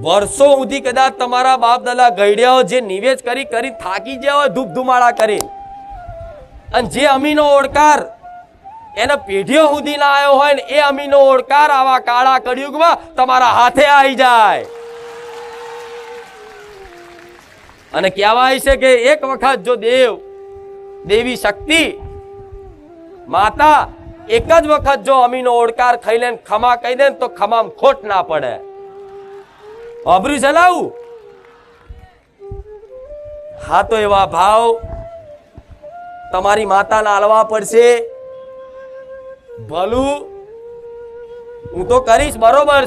વર્ષો સુધી કદાચ તમારા બાપ દાદા ગઈડ્યા જે નિવેશ કરી કરી થાકી ગયા હોય ધૂપ ધુમાડા કરી, અને જે અમીનો ઓળકાર એના પેઢીઓ સુધી ના આવ્યો હોય ને એ અમીનો ઓળકાર આવા કાળા કળિયુગમાં તમારા હાથે આવી જાય. અને કહેવાય છે કે એક વખત જો દેવી શક્તિ માતા એક જ વખત જો અમીનો ઓળકાર ખાઈ લે ખમા કહી દે તો ખમામ ખોટ ના પડે. અબરી ચલાવું. હા, તો એવા ભાવ તમારી માતાના આલવા પડશે. ભલું હું તો કરીશ, બરોબર,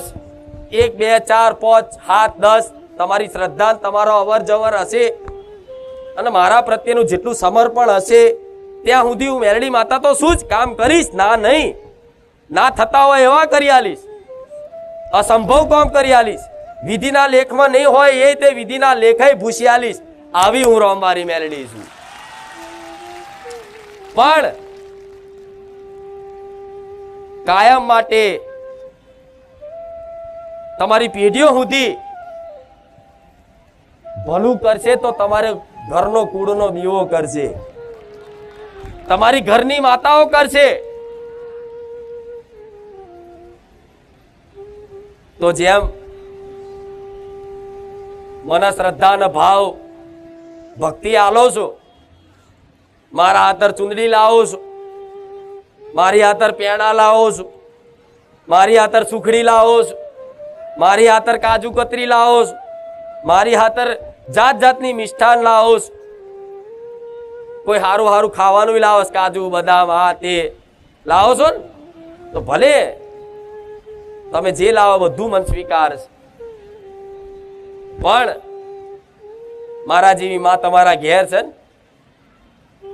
1 2 4 5 7 10 તમારી શ્રદ્ધા તમારો અવર જવર હશે અને મારા પ્રત્યેનું જેટલું સમર્પણ હશે ત્યાં સુધી હું મેરડી માતા તો શું જ કામ કરીશ. ના નહીં, ના થતા હોય એવા કરી આલીશ, અસંભવ કામ કરી આલીશ, વિધિના લેખમાં નહીં હોય એ તે વિધિના લેખાય ભૂસી આલીશ. આવી હું રોમવારી મેલડી છું. પણ કાયમ માટે તમારી પેઢીઓ સુધી ભલું કરશે તો તમારે ઘરનો કૂડનો દીવો કરશે, તમારી ઘરની માતાઓ કરશે. તો જેમ મને શ્રદ્ધા અને ભાવ ભક્તિ આલો છો, મારા હાથર ચુંદડી લાવો છો, મારી હાથર પેણા લાવો છો, મારી હાથર સુખડી લાવો છો, મારી હાથર કાજુ કતરી લાવો છો, મારી હાથર જાત જાતની મિષ્ઠાન લાવો છો, કોઈ હારું હારું ખાવાનું લાવો છો, કાજુ બદામ આ તે લાવો છો ને, તો ભલે તમે જે લાવો બધું મન સ્વીકાર છે. પણ મારા જેવી માં તમારા ઘેર છે ને,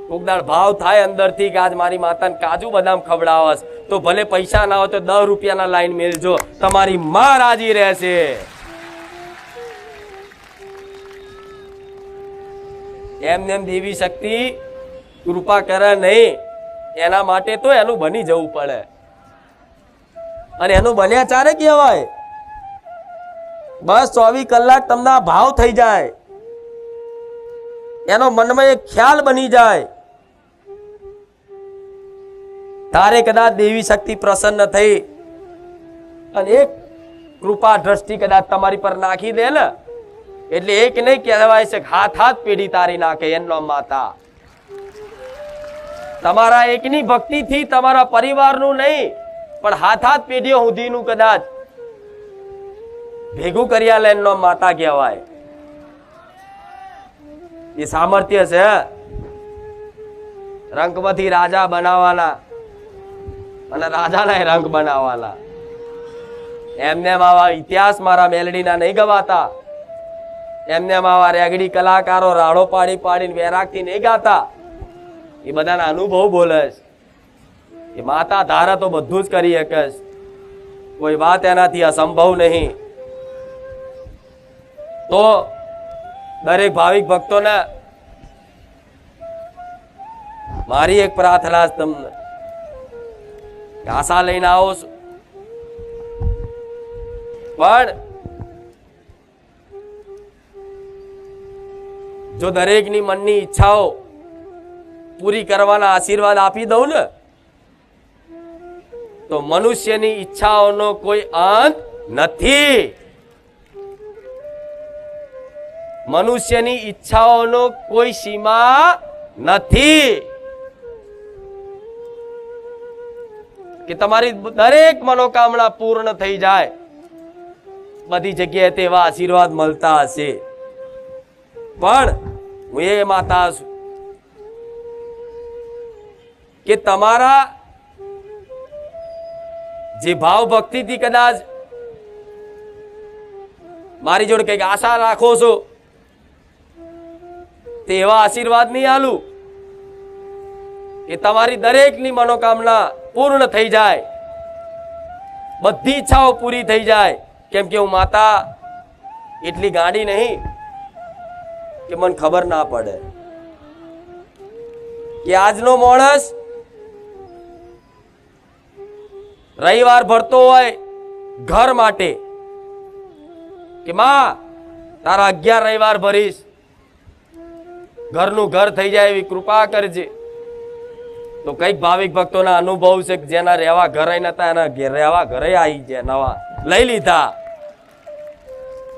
કોકદાળ ભાવ થાય અંદરથી કે આજ મારી માતાને કાજુ બદામ ખવડાવસ, તો ભલે પૈસા ના હોય તો 10 રૂપિયાના લાઈન મેલજો, તમારી માં રાજી રહેશે. એમને દેવી શક્તિ કૃપા કરે નહીં, એના માટે તો એનું બની જવું પડે. અને એનું બન્યા ચારે કહેવાય. બસ 24 કલાક તમને ભાવ થઈ જાય, એનો મનમાં એક ખ્યાલ બની જાય, તારે કદાચ દેવી શક્તિ પ્રસન્ન થઈ અને એક કૃપા દ્રષ્ટિ કદાચ તમારી પર નાખી દે ને, એટલે એક નહીં કહેવાય છે હાથ હાથ પેઢી તારી નાખે એનો માતા. તમારા એકની ભક્તિથી તમારા પરિવારનું નહીં પણ હાથ હાથ પેઢીઓ સુધીનું કદાચ ભેગું કર્યા લે એનો માતા કહેવાય. એ સામર્થ્ય છે રંગમાંથી રાજા બનાવવાના અને રાજાના રંગ બનાવવાના. એમને આવા ઇતિહાસ મારા મેલડીના નહીં ગવાતા, એમને આવા રેગડી કલાકારો રાડો પાડી પાડીને વેરાગથી નહીં ગાતા. એ બધાના અનુભવ બોલે છે. એ માતા ધારા તો બધું જ કરી શકે, કોઈ વાત એનાથી અસંભવ નહીં. તો દરેક ભાવિક ભક્તોને મારી એક પ્રાર્થના છે, તમને આશા લઈને આવો છો પણ જો દરેકની મનની ઈચ્છાઓ પૂરી કરવાના આશીર્વાદ આપી દઉં ને તો મનુષ્યની ઈચ્છાઓનો કોઈ અંત નથી. મનુષ્યની ઈચ્છાઓનો કોઈ સીમા નથી કે તમારી દરેક મનોકામના પૂર્ણ થઈ જાય. બધી જગ્યાએ તેવા આશીર્વાદ મળતા હશે, પણ હું એ માતા છું કે તમારા જે ભાવ ભક્તિથી કદાચ મારી જોડે કઈક આશા રાખો છો તેવા આશીર્વાદ નહીં આલું કે તમારી દરેકની મનોકામના પૂર્ણ થઈ જાય, બધી ઈચ્છાઓ પૂરી થઈ જાય. કેમ કે હું માતા એટલી ગાડી નહીં કે મને ખબર ના પડે કે આજનો માણસ રવિવાર ભરતો હોય ઘર માટે કે માં તારા 11 રવિવાર ભરીશ, ઘરનું ઘર થઈ જાય એવી કૃપા કરજે. તો કઈક ભાવિક ભક્તોના અનુભવ છે કે જેના રહેવા ઘરે નતા એના રહેવા ઘરે આવી ગયા, નવા લઈ લીધા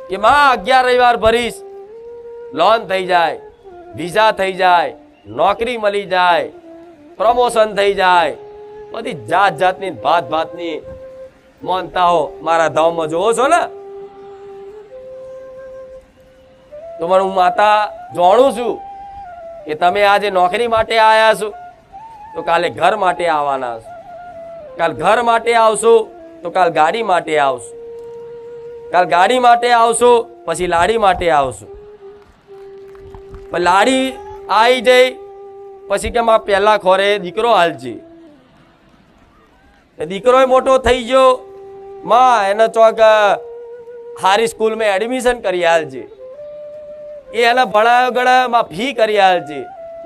કે માં 11 રવિવાર ભરીશ, લોન થઈ જાય, વિઝા થઈ જાય, નોકરી મળી જાય, પ્રમોશન થઈ જાય, બધી જાત જાતની ભાત ભાતની માનતાઓ મારા ધામમાં જોવો છો ને. તો મને હું માતા જાણું છું કે તમે આજે નોકરી માટે આવ્યા છો તો કાલે ઘર માટે આવવાના છો, કાલ ઘર માટે આવશો તો કાલ ગાડી માટે આવશો, કાલ ગાડી માટે આવશો પછી લાડી માટે આવશો. પણ લાડી આવી જઈ પછી કે માં પહેલા ખોરે દીકરો હાલજે, દીકરો મોટો થઈ ગયો, માં એને ચોક હારી સ્કૂલમાં એડમિશન કરી હાલજે, એ એના ભણાયો ગણાયો માં ફી કરી હાલજે,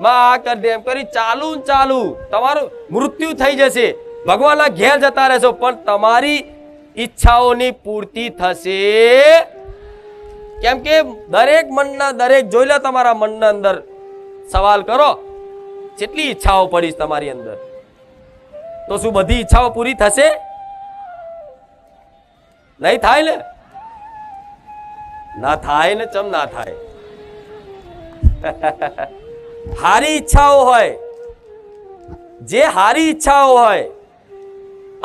માં આ કરી દે એમ કરી ચાલુ ચાલુ તમારું મૃત્યુ થઈ જશે, ભગવાનના ઘેર જતા રહેશો, પણ તમારી ઈચ્છાઓની પૂર્તિ થશે. કેમ કે દરેક મનના દરેક જોઈ લો, તમારા મનના અંદર સવાલ કરો કેટલી ઈચ્છાઓ પડી તમારી અંદર, તો શું બધી ઈચ્છાઓ પૂરી થશે? નહીં થાય ને, ના થાય ને, ચમ ના થાય. હારી ઈચ્છાઓ હોય, જે હારી ઈચ્છાઓ હોય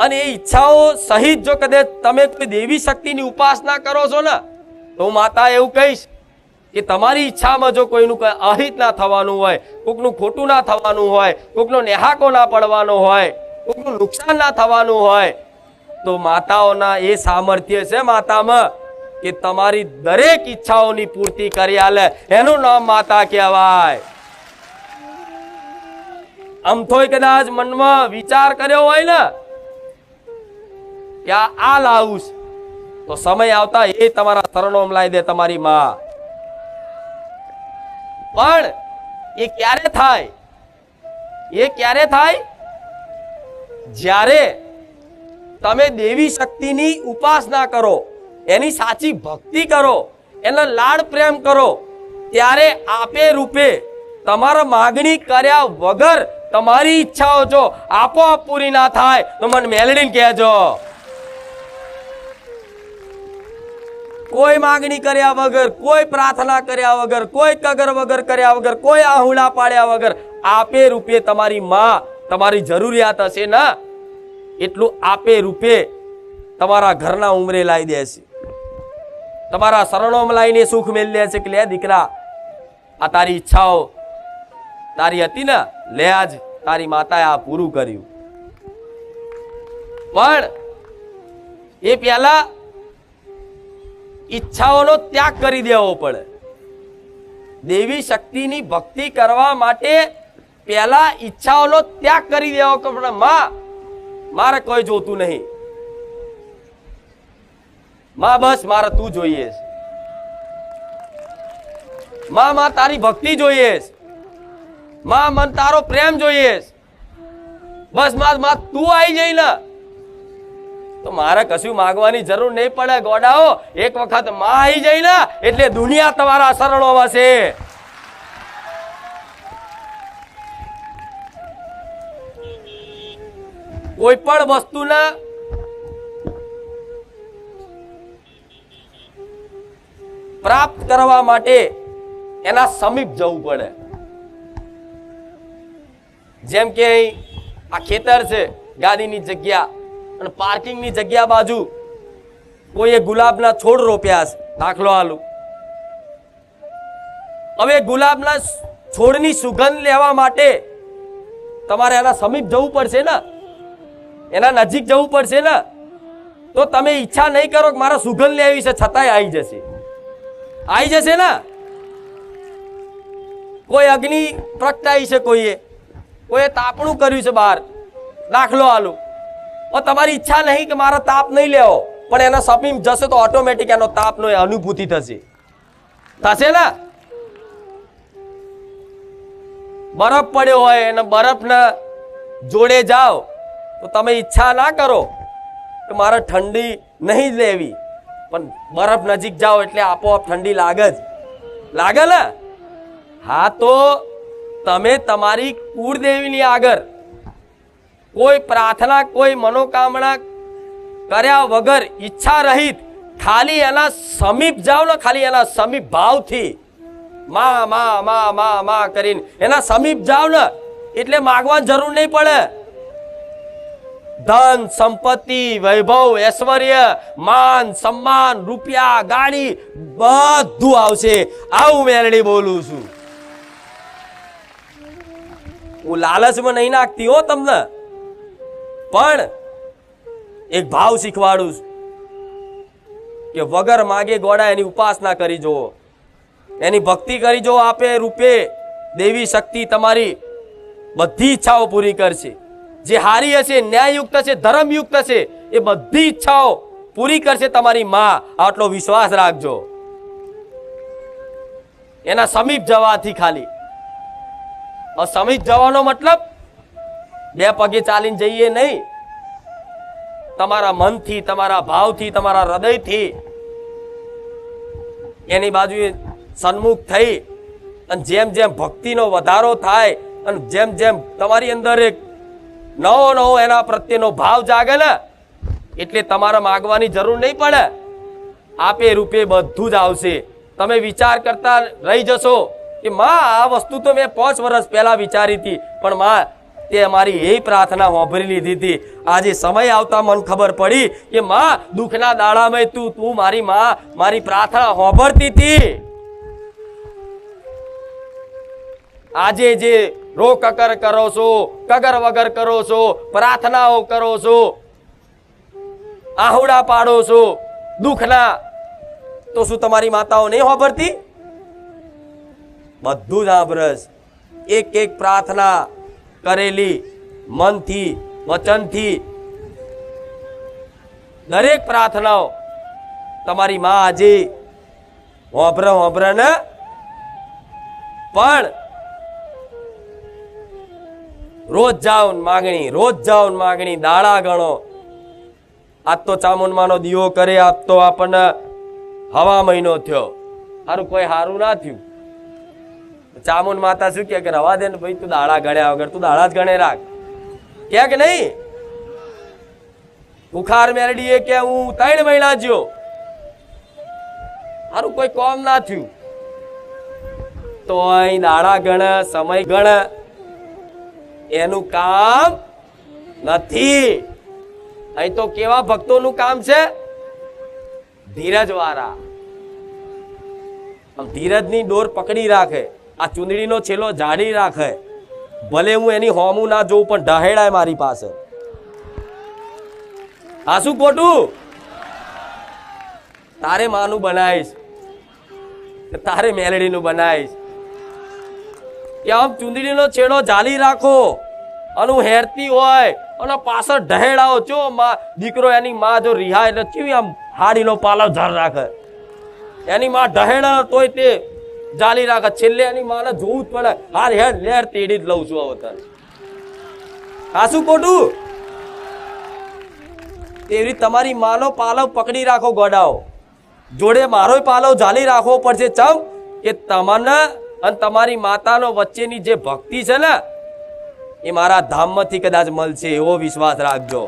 અને એ ઈચ્છાઓ સહિત જો કદાચ તમે કોઈ દેવી શક્તિની ઉપાસના કરો છો ને તો માતા એવું કહીશ કે તમારી ઈચ્છામાં જો કોઈનું અહિત ના થવાનું હોય, કોકનું ખોટું ના થવાનું હોય, કોકનો નેહાકો ના પડવાનો હોય, કોકનું નુકસાન ના થવાનું હોય, તો માતાઓના એ સામર્થ્ય છે માતામાં કે તમારી દરેક ઈચ્છાઓની પૂર્તિ કરી આલે. એનું નામ માતા કહેવાય. આમ થોય કદાચ મનમાં વિચાર કર્યો હોય ને કે આ લાવું તો સમય આવતા એ તમારા શરણોમાં લાવી દે તમારી માં. પણ એ ક્યારે થાય? એ ક્યારે થાય? જ્યારે તમે દેવી શક્તિની ઉપાસના કરો, એની સાચી ભક્તિ કરો, એના લાડ પ્રેમ કરો, ત્યારે આપે રૂપે તમારા માગણી કર્યા વગર તમારી ઈચ્છાઓ જો આપોઆપ પૂરી ના થાય તો મને મેલડીને કહેજો. કોઈ માગણી કર્યા વગર, કોઈ પ્રાર્થના કર્યા વગર, કોઈ કગર વગર કર્યા વગર, કોઈ આહુડા પાડ્યા વગર આપે રૂપે તમારી માં તમારી જરૂરિયાત હશે ને એટલું આપે રૂપે તમારા ઘરના ઉમરે લાવી દેશે, તમારા શરણોમાં લાવીને સુખ મેળ લેશે કે લે દીકરા આ તારી ઈચ્છાઓ તારી હતી ને, લે આજ તારી માતાએ આ પૂરું કર્યું. પણ એ પહેલા ઈચ્છાઓનો ત્યાગ કરી દેવો પડે. દેવી શક્તિની ભક્તિ કરવા માટે પહેલા ઈચ્છાઓનો ત્યાગ કરી દેવો પડે. માં મારે કોઈ જોતું નહીં, માં બસ મારે તું જોઈએ, માં તારી ભક્તિ જોઈએ, માં મન તારો પ્રેમ જોઈએ, બસ માં તું આવી જઈ ને તો મારે કશું માંગવાની જરૂર નહીં પડે ગોડાઓ. એક વખત માં આવી જાય ને એટલે દુનિયા તમારા શરણોમાં છે. કોઈ પણ વસ્તુના પ્રાપ્ત કરવા માટે એના સમીપ જવું પડે. જેમ કે આ ખેતર છે, ગાડીની જગ્યા અને પાર્કિંગની જગ્યા બાજુ કોઈએ ગુલાબના છોડ રોપ્યા છે, દાખલો આલું. હવે ગુલાબના છોડની સુગંધ લેવા માટે તમારે એના સમીપ જવું પડશે ને, એના નજીક જવું પડશે ને. તો તમે ઈચ્છા નહીં કરો કે મારા સુગંધ લેવી છે, છતાંય આવી જશે. આવી જશે ને. કોઈ અગ્નિ પ્રગટાઈ છે, કોઈએ તાપણું કર્યું છે બહાર, દાખલો આલું. તમારી ઈચ્છા નહીં કે મારો તાપ નહીં લેવો, પણ એના સમીપ જશે તો ઓટોમેટિક એનો તાપનો અનુભૂતિ થશે. થશે ને. બરફ પડ્યો હોય અને બરફના જોડે જાઓ તો તમે ઈચ્છા ના કરો કે મારે ઠંડી નહીં લેવી, પણ બરફ નજીક જાઓ એટલે આપોઆપ ઠંડી લાગે જ લાગે ને. હા, તો તમે તમારી કુળદેવીની આગળ કોઈ પ્રાર્થના, કોઈ મનોકામના કર્યા વગર ઈચ્છા રહિત ખાલી એના સમીપ જાઓ ને, ખાલી એના સમીપ ભાવથી માં માં માં માં માં કરીને એના સમીપ જાઓ ને એટલે માગવાની જરૂર નહીં પડે. ધન, સંપત્તિ, વૈભવ, ઐશ્વર્ય, માન, સન્માન, રૂપિયા, ગાડી બધું આવશે. આવું મેરડી બોલું છું. હું લાલચમાં નહીં નાખતી હો તમને, પણ એક ભાવ શીખવાડું કે વગર માગે ગોડા એની ઉપાસના કરી જુઓ, એની ભક્તિ કરી જુઓ. આપે રૂપે દેવી શક્તિ તમારી બધી ઈચ્છાઓ પૂરી કરશે. જે હારી હશે, ન્યાયયુક્ત હશે, ધર્મયુક્ત હશે, એ બધી ઈચ્છાઓ પૂરી કરશે તમારી માં. આટલો વિશ્વાસ રાખજો. એના સમીપ જવાથી ખાલી. સમીપ જવાનો મતલબ બે પગે ચાલીને જઈએ નહીં, તમારા મનથી, તમારા ભાવથી, તમારા હૃદયથી એની બાજુ સન્મુખ થઈ અને જેમ જેમ ભક્તિનો વધારો થાય અને જેમ જેમ તમારી અંદર એક નવો નવો એના પ્રત્યેનો ભાવ જાગે ને એટલે તમારે માગવાની જરૂર નહીં પડે. આપે રૂપે બધું જ આવશે. તમે વિચાર કરતા રહી જશો કે માં આ વસ્તુ તો મેં 5 વર્ષ પહેલા વિચારી હતી, પણ માં તે અમારી એ પ્રાર્થના સાંભળી લીધી હતી. આજે સમય આવતા મને ખબર પડી કે માં દુઃખના દાડામાં તું મારી માં મારી પ્રાર્થના સાંભળતી હતી. આજે જે રો કકર કરો છો, કગર વગર કરો છો, પ્રાર્થનાઓ કરો છો, આહુડા પાડો છો દુઃખના, તો શું તમારી માતાઓ નહીં સાંભળતી? બધું જ સાંભળે. એક એક પ્રાર્થના કરેલી મનથી, વચનથી, દરેક પ્રાર્થનાઓ તમારી માં આજે સાંભળે ને. પણ રોજ જાઓ માગણી, રોજ જાઓ માગણી, દાડા ગણો. આજ તો ચામુંડમાનો દીવો કરે, આજ તો આપણને હવા મહિનો થયો, સારું કોઈ સારું ના થયું. ચામુંડ માતા શું કે રવા દે ને ભાઈ, તું દાડા ગણ્યા વગર તું દાડા જ ગણે રાખ, કે નહીં? બુખાર મેરડીએ કે હું 3 મહિના જ્યો, સારું કોઈ કોમ ના થયું, તો અહીં દાડા ગણે, સમય ગણે, એનું કામ નથી. અહીં તો કેવા ભક્તોનું કામ છે? ધીરજ વાળા. ધીરજની ડોર પકડી રાખે, આ ચૂંદડીનો છેલ્લો જાડી રાખે. ભલે હું એની હોમું ના જોઉં, પણ ઢહેડાય મારી પાસે. આ શું ખોટું? તારે માનું બનાવીશ, તારે મેલડીનું બનાવીશ. કે આમ ચૂંદડીનો છેડો જાલી રાખો અને હેરતી હોય અને પાછળ ઢહેડાઓ. જો દીકરો એની માં જો રિહાય એટલે કેવી આમ હાડીનો પાલવ ઝાર રાખે, એની માં ઢહેડા તોય તે જાલી રાખે. છેલ્લે એની માને જોવું જ પડે, હાર હેડ લેર તેડી જ લઉં છું હવે. આ શું ખોટું? તેવી તમારી માનો પાલવ પકડી રાખો ગોડાઓ, જોડે મારો પાલવ ઝાલી રાખવો પડશે. ચમ કે તમને અને તમારી માતાનો વચ્ચેની જે ભક્તિ છે ને એ મારા ધામમાંથી કદાચ મળશે એવો વિશ્વાસ રાખજો.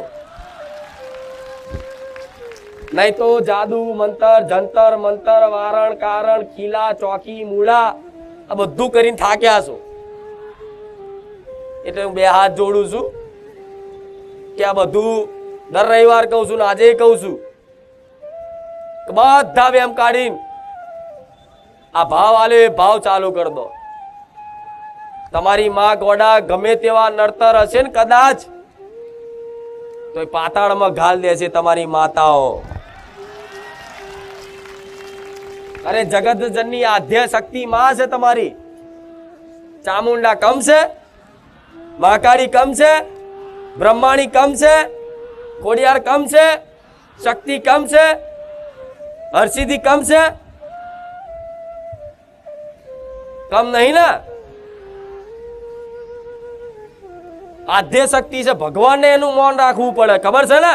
નહીં તો જાદુ મંતર જંતર મંતર વારણ કારણ ખીલા ચોકી મૂળા આ બધું કરીને થાક્યા છો. એટલે હું બે હાથ જોડું છું કે આ બધું દર રવિવાર કહું છું ને આજે કહું છું કે બધા વેમ કાઢીને આ ભાવ આલે ભાવ ચાલુ કરી દો. તમારી માં ગોડા ગમે તેવા નડતર હશે ને કદાચ તો પાતાળમાં ઘાલ દેશે તમારી માતાઓ. અરે જગત જનની આદ્ય શક્તિ માં છે તમારી. ચામુંડા કમ છે, મહાકાળી કમ છે, બ્રહ્માણી કમ છે, ખોડિયાર કમ છે, શક્તિ કમ છે, હરસિદ્ધિ કમ છે? કમ નહીં ને. આદ્ય શક્તિ છે, ભગવાનને એનું મૌન રાખવું પડે. ખબર છે ને,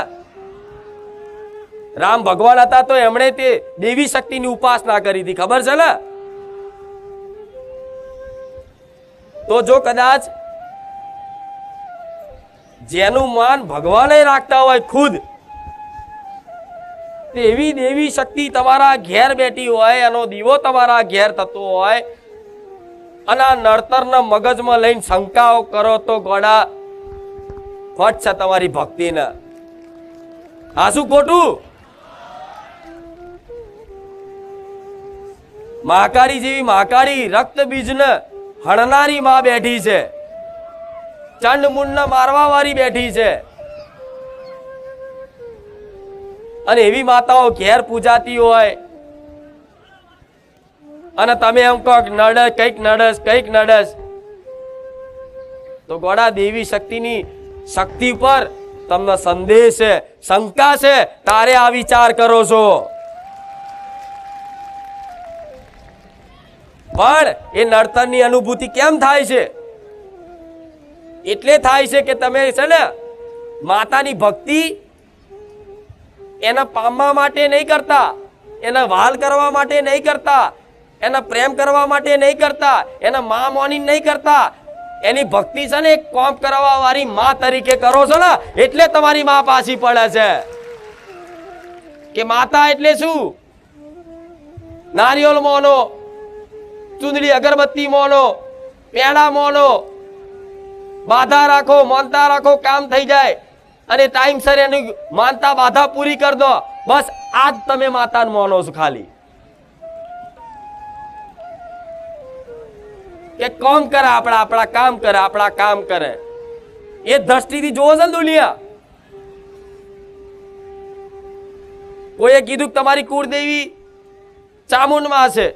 રામ ભગવાન હતા તો એમણે તે દેવી શક્તિની ઉપાસના કરી હતી. ખબર છે ને. તો જો કદાચ જેનું માન ભગવાને રાખતા હોય ખુદ, એવી દેવી શક્તિ તમારા ઘેર બેઠી હોય, એનો દીવો તમારા ઘેર થતો હોય અને આ નડતરના મગજમાં લઈને શંકાઓ કરો તો ગોડા ફટ છે તમારી ભક્તિને. આ શું ખોટું? મહાકાળી જેવી મહાકાળી રક્ત બીજને હણનારી માં બેઠી છે, ચંડ મુંડ મારવા વાળી બેઠી છે. અને એવી માતાઓ ઘેર પૂજાતી હોય અને તમે એમ કહો નડસ કઈક નડસ કઈક નડસ, તો ગોડા દેવી શક્તિની શક્તિ પર તમને સંદેહ છે, શંકા છે, તારે આ વિચાર કરો છો. પણ એ નડતરની અનુભૂતિ કેમ થાય છે? એટલે થાય છે કે તમે છે ને માતાની ભક્તિ એના પામવા માટે નહીં કરતા, એના વાલ કરવા માટે નહીં કરતા, એના પ્રેમ કરવા માટે નહીં કરતા, એના મા મોની નહીં કરતા. એની ભક્તિ છે ને એક કોમ કરવા વાળી માં તરીકે કરો છો ને, એટલે તમારી માં પાછી પડે છે. કે માતા એટલે શું? નારિયેળ મોનો, ચુંદડી અગરબત્તી મોનો, પેડા મોનો, બાધા રાખો, માનતા રાખો, કામ થઈ જાય અને ટાઈમસર એની માનતા બાધા પૂરી કરી દો. બસ આજ તમે માતાને માનો છો. ખાલી કે કોમ કરે આપણા કામ કરે, આપણા કામ કરે એ દ્રષ્ટિથી જોવો છે ને દુનિયા. કોઈએ કીધું કે તમારી કુળદેવી ચામુંડમાં છે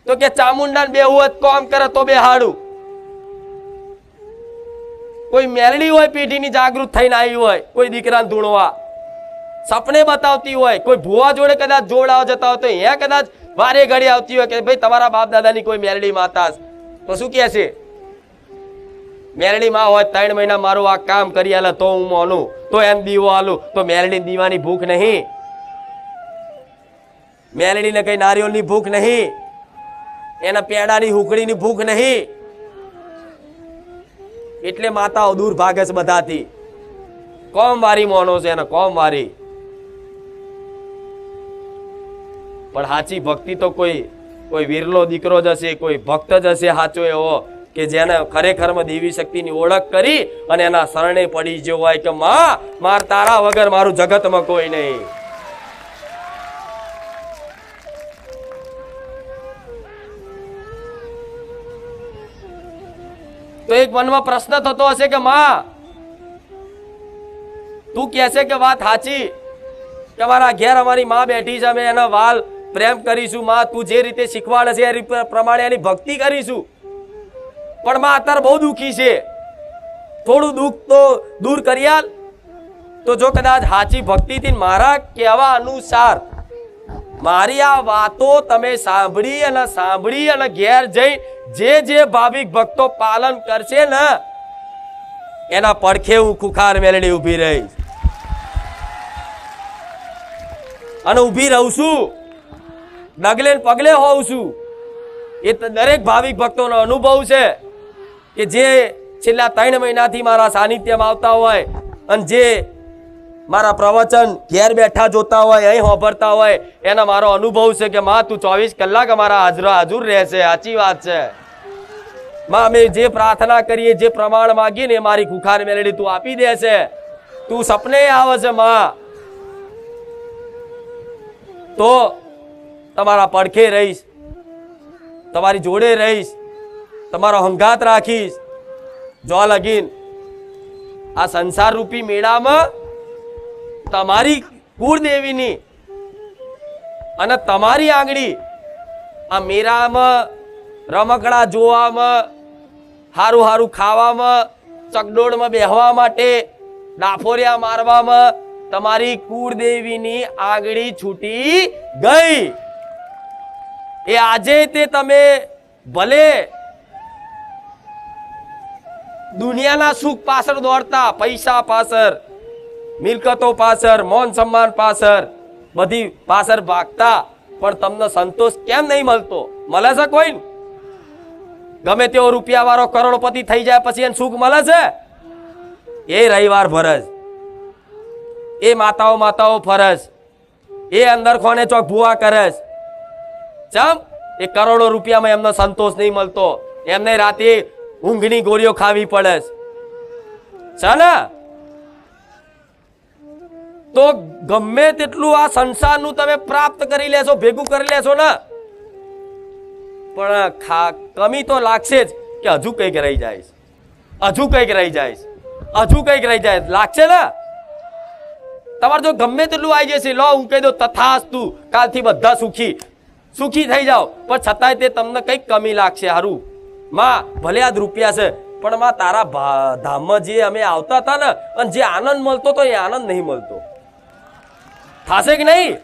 તો કે ચામુંડા બે હોય કોમ કરે તો બે હાડું. કોઈ મેરડી હોય પેઢીની જાગૃત થઈને આવી હોય, કોઈ દીકરાને ધૂણવા સપને બતાવતી હોય, કોઈ ભુવા જોડે કદાચ જોડાવા જતા હોય તો અહીંયા કદાચ વારે ઘડી આવતી હોય કે ભાઈ તમારા બાપ દાદાની કોઈ મેરડી માતા, તો શું કહે છે? મેરડી માં હોય 3 મહિના મારું આ કામ કરી આલે તો હું માનું, તો એમ દીવો આલું. તો મેરડી દીવાની ભૂખ નહીં, મેરડીને કઈ નારિયેળની ભૂખ નહીં, એના પેડાની હુકડીની ભૂખ નહીં. એટલે માતાઓ દૂર ભાગે છે બધાથી. કોમ વારી મોનો છે એને, કોમ વારી. પણ સાચી ભક્તિ તો કોઈ વીરલો દીકરો જ હશે, કોઈ ભક્ત જ હશે સાચો એવો કે જેને ખરેખરમાં દેવી શક્તિની ઓળખ કરી અને એના શરણે પડી ગયો હોય કે માં માર તારા વગર મારું જગતમાં કોઈ નહીં. તો એક મનમાં પ્રશ્ન થતો હશે કે માં તું કહે છે કે વાત સાચી કે મારા ઘેર અમારી માં બેઠી છે, અમે એના વાલ પ્રેમ કરીશું, માં તું જે રીતે શીખવાડે છે એ પ્રમાણે એની ભક્તિ કરીશું. પણ માં અત્યારે બહુ દુઃખી છે, થોડું દુઃખ તો દૂર કરી આલ. તો જો કદાચ સાચી ભક્તિથી મારા કહેવા અનુસાર મારી આ વાતો તમે સાંભળી અને ઘેર જઈ જે ભાવિક ભક્તો પાલન કરશે ને એના પડખે હું ખુખાર મેલડી ઉભી રહીશ. અને ઊભી રહું છું, ડગલે ને પગલે હોઉં છું. એ દરેક ભાવિક ભક્તોનો અનુભવ છે કે જે છેલ્લા 3 મહિનાથી મારા સાનિધ્યમાં આવતા હોય અને જે મારા પ્રવચન ઘેર બેઠા જોતા હોય, અહીં હોભરતા હોય, એના મારો અનુભવ છે કે માં તું 24 કલાક અમારા હાજર રહેશે. સાચી વાત છે માં. અમે જે પ્રાર્થના કરીએ, જે પ્રમાણ માંગીએ ને મારી ખુખાર મેલડી તું આપી દે છે. તું સપને આવે છે માં, તો તમારા પડખે રહીશ, તમારી જોડે રહીશ, તમારો હંગાત રાખીશ. જો લગીન આ સંસાર રૂપી મેળામાં તમારી કુળદેવીની અને તમારી આંગળી આ મેળામાં રમકડા જોવામાં, હારું હારું ખાવામાં, ચકડોળમાં બેહવા માટે, ડાફોરિયા મારવામાં તમારી કુળદેવીની આંગળી છૂટી ગઈ. એ આજે તે તમે ભલે દુનિયાના સુખ પાછળ દોડતા, પૈસા પાછળ, મિલકતો પાછળ, મોન સન્માન પાછળ, બધી પાછળ ભાગતા, પણ તમને સંતોષ કેમ નહીં મળતો? મળે છે કોઈ? ગમે તેવો રૂપિયા વાળો કરોડપતિ થઈ જાય પછી એને સુખ મળે છે? એ રવિવાર ફરજ, એ માતાઓ ફરજ, એ અંદર કોને ચોક ભૂવા કરે ચમ? એ કરોડો રૂપિયામાં એમનો સંતોષ નહીં મળતો, એમને રાતે ઊંઘની ગોળીઓ ખાવી પડે છે ને? તો ગમે તેટલું આ સંસારનું તમે પ્રાપ્ત કરી લેશો, ભેગું કરી લેશો ને, પણ કમી તો લાગશે જ કે હજુ કંઈક રહી જાય, હજુ કંઈક રહી જાય, હજુ કંઈક રહી જાય, લાગશે ને? તમારે જો ગમે તેટલું આવી જશે, લો હું કહી દઉં તથાસ્તુ, કાલથી બધા સુખી થઈ જાઓ, પણ છતાંય તે તમને કંઈક કમી લાગશે. હારું માં, ભલે આ રૂપિયા છે, પણ માં તારા ધામમાં જે અમે આવતા હતા ને, અને જે આનંદ મળતો તો એ આનંદ નહીં મળતો. થશે કે નહીં?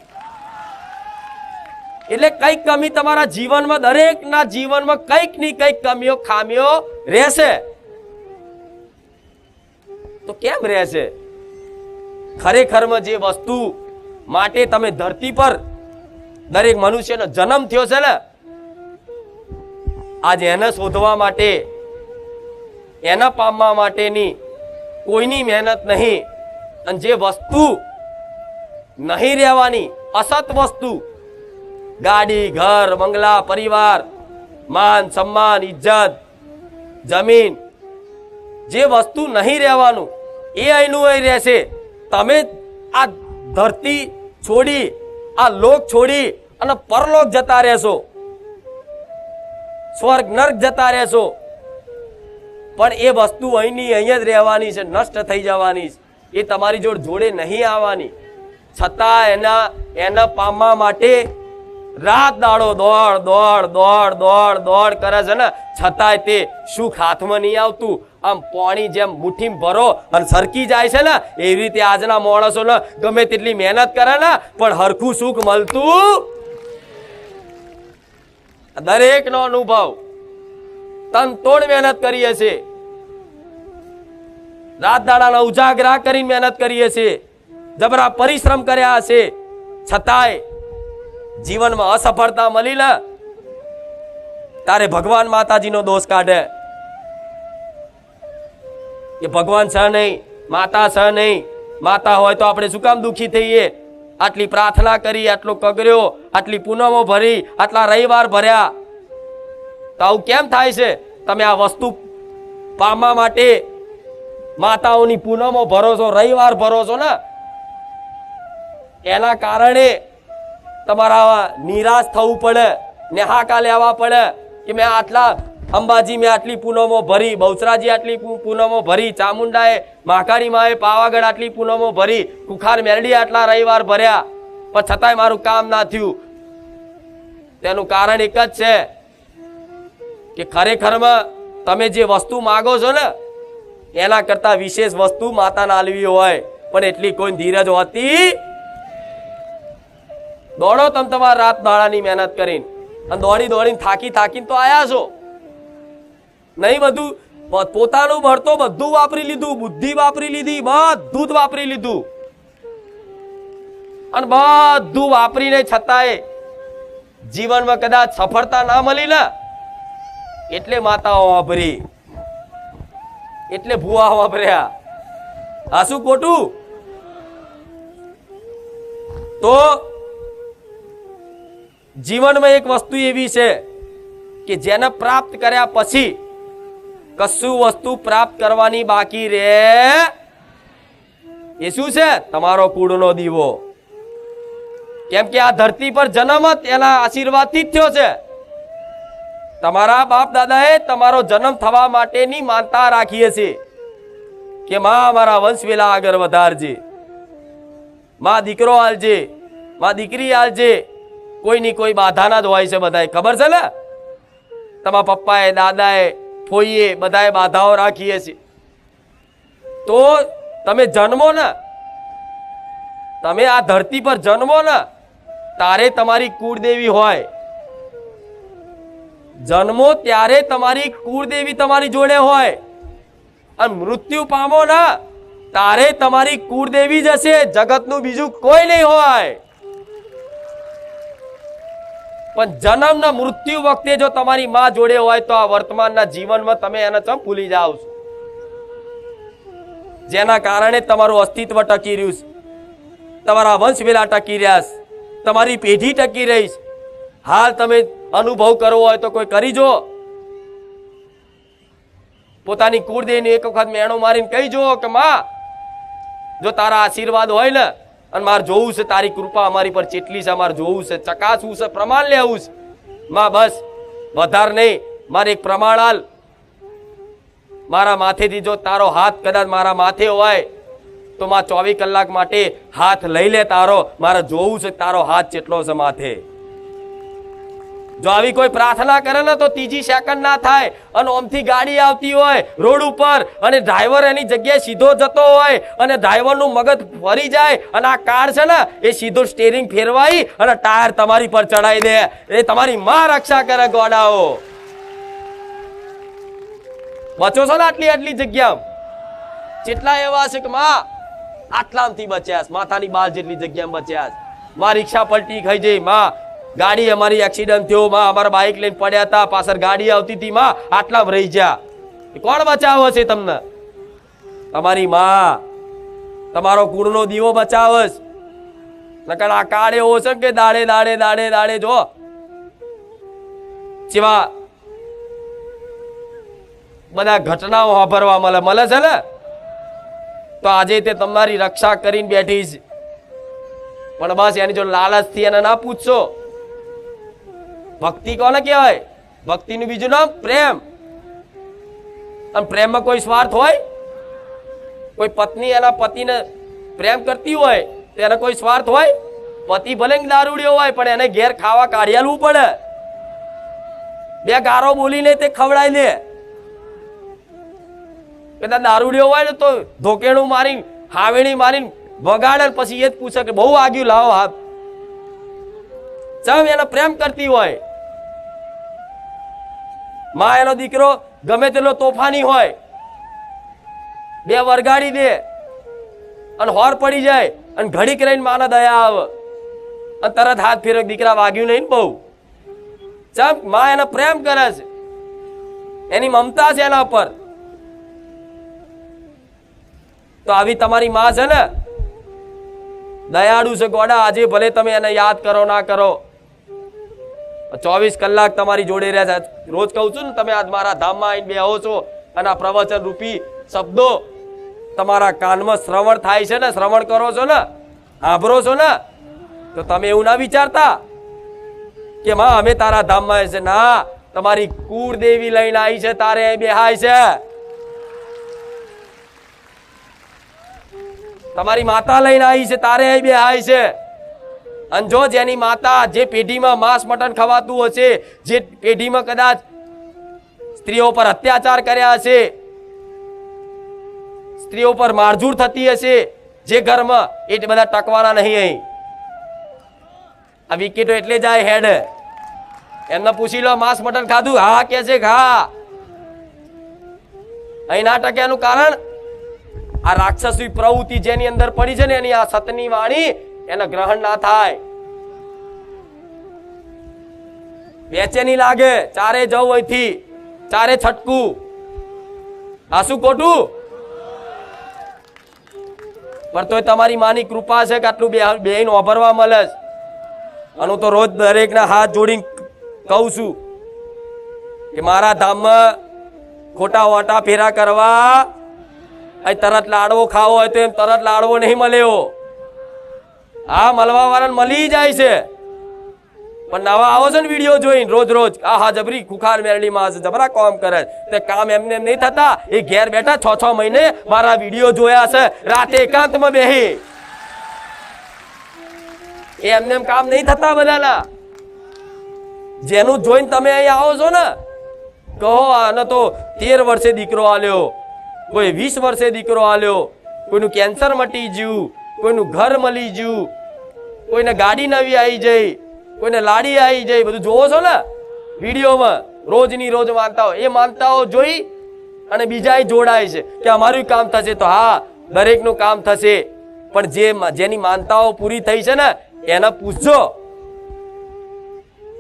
એટલે કઈક કમી તમારા જીવનમાં, દરેકના જીવનમાં કઈક ની કઈક કમીઓ, ખામીઓ રહેશે. તો કેમ રહેશે? ખરેખરમાં જે વસ્તુ માટે તમે ધરતી પર દરેક મનુષ્યનો જન્મ થયો છે ને, આજે એને શોધવા માટે, એને પામવા માટેની કોઈની મહેનત નહીં. અને જે વસ્તુ નહીં રહેવાની, અસત વસ્તુ, ગાડી, ઘર, બંગલા, પરિવાર, માન સન્માન, ઇજ્જત, જમીન, જે વસ્તુ નહીં રહેવાનું એ અહીંનું અહીં રહેશે. તમે આ ધરતી છોડી, આ લોક છોડી અને પરલોક જતા રહેશો, સ્વર્ગ નર્ક જતા રહેશો, પણ એ વસ્તુ અહીંની અહીં જ રહેવાની છે, નષ્ટ થઈ જવાની છે. એ તમારી જોડે નહીં આવવાની. છતાં એના પામવા માટે રાત દાડો દોડ કરે છે ને, છતાંય તે સુખ હાથમાં નહીં આવતું. આમ પાણી જેમ મુઠ્ઠીમાં ભરો અને સરકી જાય છે ને, એવી રીતે આજના માણસો ને ગમે તેટલી મહેનત કરે ને, પણ હરખું સુખ મળતું. દરેક નો અનુભવ, તનતોડ મહેનત કરીએ છીએ, રાત દાડાના ઉજાગરા કરીને મહેનત કરીએ છીએ, જબરા પરિશ્રમ કર્યા છે, છતાંય જીવનમાં અસફળતા મળી ને, તારે ભગવાન માતાજીનો દોષ કાઢે કે ભગવાન છે નહીં, માતા છે નહીં. માતા હોય તો આપણે શું કામ દુખી થઈએ? આટલી પ્રાર્થના કરી, આટલો કગર્યો, આટલી પૂનમો ભરી, આટલા રવિવાર ભર્યા, તો આવું કેમ થાય છે? તમે આ વસ્તુ પામવા માટે માતાઓની પૂનમો ભરો છો, રવિવાર ભરો છો ને, એના કારણે તમારા નિરાશ થવું પડે, નેહાકા લેવા પડે કે મેં આટલા, અંબાજી મેં આટલી પૂનમો ભરી, બહુચરાજી આટલી પૂનમો ભરી, ચામુંડાએ, મહાકાળી માએ, પાવાગઢ આટલી પૂનમો ભરી, કુખાર મેરડી આટલા રવિવાર ભર્યા, પણ છતાંય મારું કામ ના થયું. તેનું કારણ એક જ છે કે ખરેખરમાં તમે જે વસ્તુ માગો છો ને, એના કરતા વિશેષ વસ્તુ માતાના આલવી હોય, પણ એટલી કોઈ ધીરજ હોતી. દોડો તમે તમારા રાત દાડાની મહેનત કરીને, અને દોડીને થાકીને તો આયા છો. નહીં બધું પોતાનું બળ તો બધું વાપરી લીધું, બુદ્ધિ વાપરી લીધી, બધું જ વાપરી લીધું, અને બધું વાપરીને છતાંય જીવનમાં કદાચ સફળતા ના મળી ને, એટલે માતાઓ વાપરી, એટલે ભૂવા વાપર્યા. આ શું ખોટું? તો જીવનમાં એક વસ્તુ એવી છે કે જેને પ્રાપ્ત કર્યા પછી કશું વસ્તુ પ્રાપ્ત કરવાની બાકી રે. એ શું છે? તમારો કુળનો દીવો. કેમ કે આ ધરતી પર જન્મ જ એના આશીર્વાદથી જ થયો છે. તમારા બાપ દાદાએ તમારો જન્મ થવા માટેની માનતા રાખીએ છીએ કે માં મારા વંશ વેલા આગળ વધારજે, માં દીકરો આલજે, માં દીકરી આલજે. કોઈની કોઈ બાધાના જ હોય છે. બધાએ ખબર છે ને, તમારા પપ્પાએ, દાદાએ, ફોઈએ બધાએ બાધાઓ રાખીએ છીએ. તો તમે જન્મો ને, તમે આ ધરતી પર જન્મો ને, તારે તમારી કુળદેવી હોય. જન્મો ત્યારે તમારી કુળદેવી તમારી જોડે હોય, અને મૃત્યુ પામો ને તારે તમારી કુળદેવી જ હશે, જગતનું બીજું કોઈ નહીં હોય. પણ જન્મ ને મૃત્યુ વખતે જો તમારી માં જોડે હોય તો આ વર્તમાનના જીવનમાં તમે એને ચમ ભૂલી જાઓ છો, જેના કારણે તમારું અસ્તિત્વ ટકી રહ્યું છે, તમારા વંશ વેલા ટકી રહ્યા છે, તમારી પેઢી ટકી રહી છે. હાલ તમે અનુભવ કરવો હોય તો કોઈ કરી જો, પોતાની કુળદેવીને એક વખત મેણો મારીને કહી જો કે માં, જો તારા આશીર્વાદ હોય ને, અને મારે જોવું છે તારી કૃપા અમારી પર કેટલી છે, અમારે જોવું છે, ચકાસવું છે, પ્રમાણ લેવું છે. માં બસ વધારે નહીં, મારે એક પ્રમાણ હાલ. મારા માથેથી જો તારો હાથ કદાચ મારા માથે હોય તો માં 24 કલાક માટે હાથ લઈ લે તારો, મારે જોવું છે તારો હાથ કેટલો છે માથે. જો આવી કોઈ પ્રાર્થના કરે ને તો ત્રીજી સેકન્ડ ના થાય, અને ઓમથી ગાડી આવતી હોય રોડ ઉપર અને ડ્રાઈવર એની જગ્યાએ સીધો જતો હોય અને ડ્રાઈવરનું મગજ ફરી જાય અને આ કાર છે ને એ સીધો સ્ટેરિંગ ફેરવાઈ અને ટાયર તમારી પર ચડાવી દે. એ તમારી માં રક્ષા કરે. ગોડાઓ બચો છો ને આટલી આટલી જગ્યા. કેટલા એવા છે કે માં આટલામથી બચ્યા, માથાની બાર જેટલી જગ્યામાં બચ્યા. માં રિક્ષા પલટી ખાઈ જઈ, માં ગાડી અમારી એક્સિડન્ટ થયો, માં અમારા બાઇક લઈને પડ્યા હતા, પાછળ ગાડી આવતી હતી, માં આટલામાં રહી જા. કોણ બચાવે છે તમને? તમારી માં. તમારો કુળનો દીવો બચાવે છે. નકર આ કાળ એવો છે કે દાડે દાડે દાડે દાડે જો જેવા બધા ઘટનાઓ વાપરવા મળે છે ને, તો આજે તે તમારી રક્ષા કરીને બેઠી છે. પણ બસ એની જો લાલચથી એને ના પૂછશો. ભક્તિ કોને કહેવાય? ભક્તિનું બીજું નામ પ્રેમ. અને પ્રેમમાં કોઈ સ્વાર્થ હોય? કોઈ પત્ની એના પતિને પ્રેમ કરતી હોય તો એને કોઈ સ્વાર્થ હોય? પતિ ભલે દારૂડિયો હોય પણ એને ઘેર ખાવા કાઢી આલવું પડે. બે ગારો બોલીને તે ખવડાવી દે. કદાચ દારૂડિયો હોય ને તો ધોકેણું મારીને હાવેણી મારીને વગાડે, પછી એ જ પૂછે કે બહુ વાગ્યું, લાવો હાથ. ચમ એનો પ્રેમ કરતી હોય. માં એનો દીકરો ગમે તેટલો તોફાની હોય, બે વરગાડી દે અને હોર પડી જાય અને ઘડીક રહીને માને દયા આવે અને તરત હાથ ફેરવે, દીકરા વાગ્યું નહીં બહુ. ચમ માં એનો પ્રેમ કરે છે, એની મમતા છે એના પર. તો આવી તમારી માં છે ને, દયાળુ છે ગોડા. આજે ભલે તમે એને યાદ કરો ના કરો, 24 કલાક તમારી જોડે રહ્યા છે. રોજ કહું છું ને, તમે આજ મારા ધામમાં આવીને બેહો છો અને આ પ્રવચન રૂપી શબ્દો તમારા કાનમાં શ્રવણ થાય છે ને, શ્રવણ કરો છો ને, સાંભળો છો ને, તો તમે એવું ના વિચારતા કે માં અમે તારા ધામમાં છે. ના, તમારી કુળદેવી લઈને આવી છે, તારે બેહાય છે. તમારી માતા લઈને આવી છે, તારે અહીં બેહાય છે. અને જો જેની માતા, જે પેઢીમાં માંસ મટન ખવાતું હશે, જે પેઢીમાં કદાચ સ્ત્રીઓ પર અત્યાચાર કર્યા હશે, સ્ત્રીઓ પર મારઝૂડ થતી હશે, જે ઘરમાં, એ બધા ટકવાના નહીં. અહીં આ વિકેટો એટલે જાય હેડ. એમને પૂછી લો માંસ મટન ખાધું? હા કે છે, હા. અહીં ના ટકે એનું કારણ આ રાક્ષસી પ્રવૃત્તિ જેની અંદર પડી છે ને, એની આ સતની વાણી એને ગ્રહણ ના થાય, બેચેની લાગે, ચારે જવું અહીંથી, ચારે છટકું. આ શું ખોટું? પણ તોય તમારી માની કૃપા છે કે આટલું બેહીને વાપરવા મળે છે. અને હું તો રોજ દરેકના હાથ જોડીને કહું છું કે મારા ધામમાં ખોટા ઓટા ફેરા કરવા, અહીં તરત લાડવો ખાવો હોય તો એમ તરત લાડવો નહીં મળ્યો. હા, મળવા વાળાને મળી જાય છે, પણ નવા આવો છે ને વિડીયો જોઈને રોજ રોજ, હા જબરી ખુખાર મેરડીમાં જબરા કામ કરે તે કામ એમને એમ નહીં થતા. એ ઘેર બેઠા 6 મહિને મારા વિડીયો જોયા છે, રાતે એકાંતમાં બેહી, એ એમને એમ કામ નહીં થતા બધાના. જેનું જોઈને તમે અહીં આવો છો ને, કહો આને તો 13 વર્ષે દીકરો આલ્યો, કોઈ 20 વર્ષે દીકરો આલ્યો, કોઈનું કેન્સર મટી ગયું, કોઈનું ઘર મળી ગયું, કોઈને ગાડી નવી આવી જઈ, કોઈને લાડી આવી જાય, બધું જોવો છો ને વિડીયોમાં. રોજની રોજ માનતાઓ, એ માનતાઓ જોઈ અને બીજા જોડાય છે કે અમારું કામ થશે. તો હા, દરેકનું કામ થશે, પણ જેની માનતાઓ પૂરી થઈ છે ને એને પૂછજો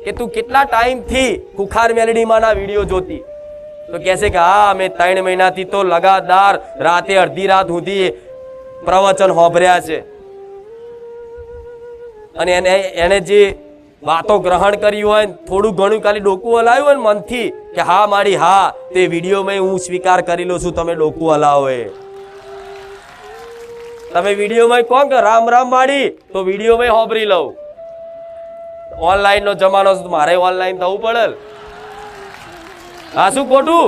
કે તું કેટલા ટાઈમથી ખુખાર મેલડીમાં ના વિડીયો જોતી. તો કહેશે કે હા, અમે 3 મહિનાથી તો લગાતાર રાતે અડધી રાત સુધી પ્રવચન હોભર્યા છે. અને એને જે વાતો ગ્રહણ કરી હોય, થોડું ઘણું ખાલી ડોકું હલાવ્યું હોય ને મનથી કે હા મારી, હા તે વિડીયોમાં હું સ્વીકાર કરી લઉં છું, તમે ડોકું હલાવો. તમે વિડીયોમાં કોણ કે રામ રામ માડી, તો વિડીયોમાં હોબરી લઉં. ઓનલાઈન નો જમાનો છે, મારે ઓનલાઈન થવું પડે. હા, શું ખોટું?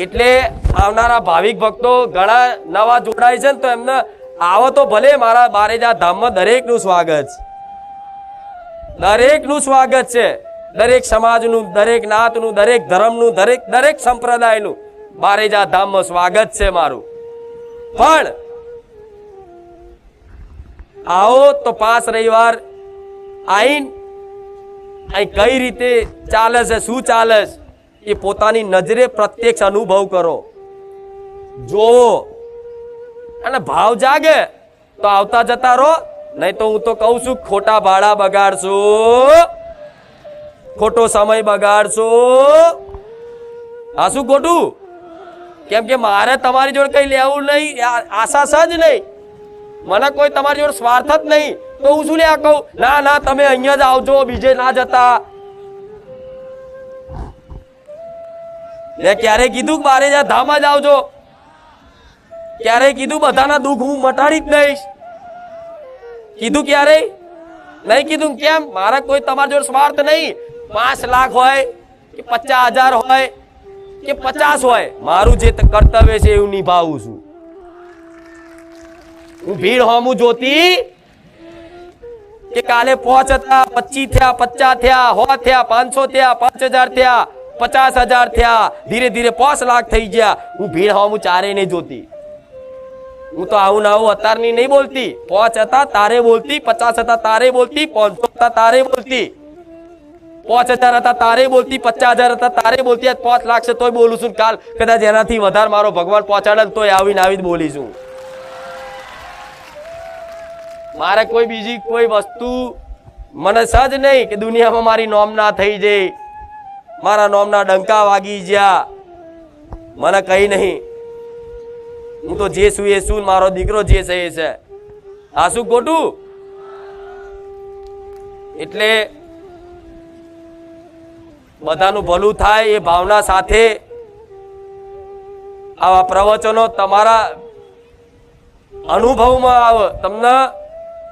એટલે આવનારા ભાવિક ભક્તો ઘણા નવા જોડાય છે ને, તો એમને આવો તો ભલે, મારા બારેજા ધામમાં દરેકનું સ્વાગત છે, દરેકનું સ્વાગત છે. દરેક સમાજનું, દરેક નાતનું, દરેક ધર્મનું, દરેક સંપ્રદાયનું બારેજા ધામમાં સ્વાગત છે મારું. પણ આવો તો 5 રવિવાર અહીં કઈ રીતે ચાલે છે, શું ચાલે છે, એ પોતાની નજરે પ્રત્યક્ષ અનુભવ કરો, જોવો, અને ભાવ જાગે તો આવતા જતા રહો. નહીં તો હું તો કહું છું, ખોટા ભાડા બગાડશો, ખોટો સમય બગાડશો. આ શું ખોટું? કેમ કે મારે તમારી જોડે કઈ લેવું નહીં, આશા સજ નહીં, મને કોઈ તમારી જોડે સ્વાર્થ જ નહીં. તો હું શું લે કહું, ના ના તમે અહીંયા જ આવજો, બીજે ના જતા. મેં ક્યારે કીધું બારેજા ધામ જ આવજો? ક્યારે કીધું બધાના દુઃખ હું મટાડી જ દઈશ? કીધું ક્યારે? નહીં કીધું. કેમ? મારા કોઈ તમારી જોડે સ્વાર્થ નહીં. 5 લાખ હોય કે 50,000 હોય કે 50 હોય, મારું જે કર્તવ્ય છે એવું નિભાવું છું. હું ભીડ હોમું જોતી કે કાલે 5 હતા, 25 થયા, 50 થયા, 100 થયા, 500 થયા, 5,000 થયા, 50,000 થયા, ધીરે ધીરે 5 લાખ થઈ ગયા. હું ભીડ હોમું ચારે નહીં જોતી. હું તો આવું ના આવું અત્યારની નહીં બોલતી. 5 હતા તારે બોલતી, 50 હતા તારે બોલતી, 500 હતા તારે બોલતી, 5,000 હતા તારે બોલતી, 50,000 હતા તારે બોલતી. આજ 5 લાખ છે તોય બોલું છું. કાલ કદાચ એનાથી વધારે મારો ભગવાન પહોંચાડે તોય આવીને આવી જ બોલીશું. મારે કોઈ બીજી કોઈ વસ્તુ મને સજ નહીં કે દુનિયામાં મારી નોમના થઈ જાય, મારા નોમના ડંકા વાગી ગયા, મને કઈ નહીં. હું તો જે છું એ છું, મારો દીકરો જે છે એ છે. આ શું ખોટું? એટલે બધાનું ભલું થાય એ ભાવના સાથે આવા પ્રવચનો તમારા અનુભવમાં આવે, તમને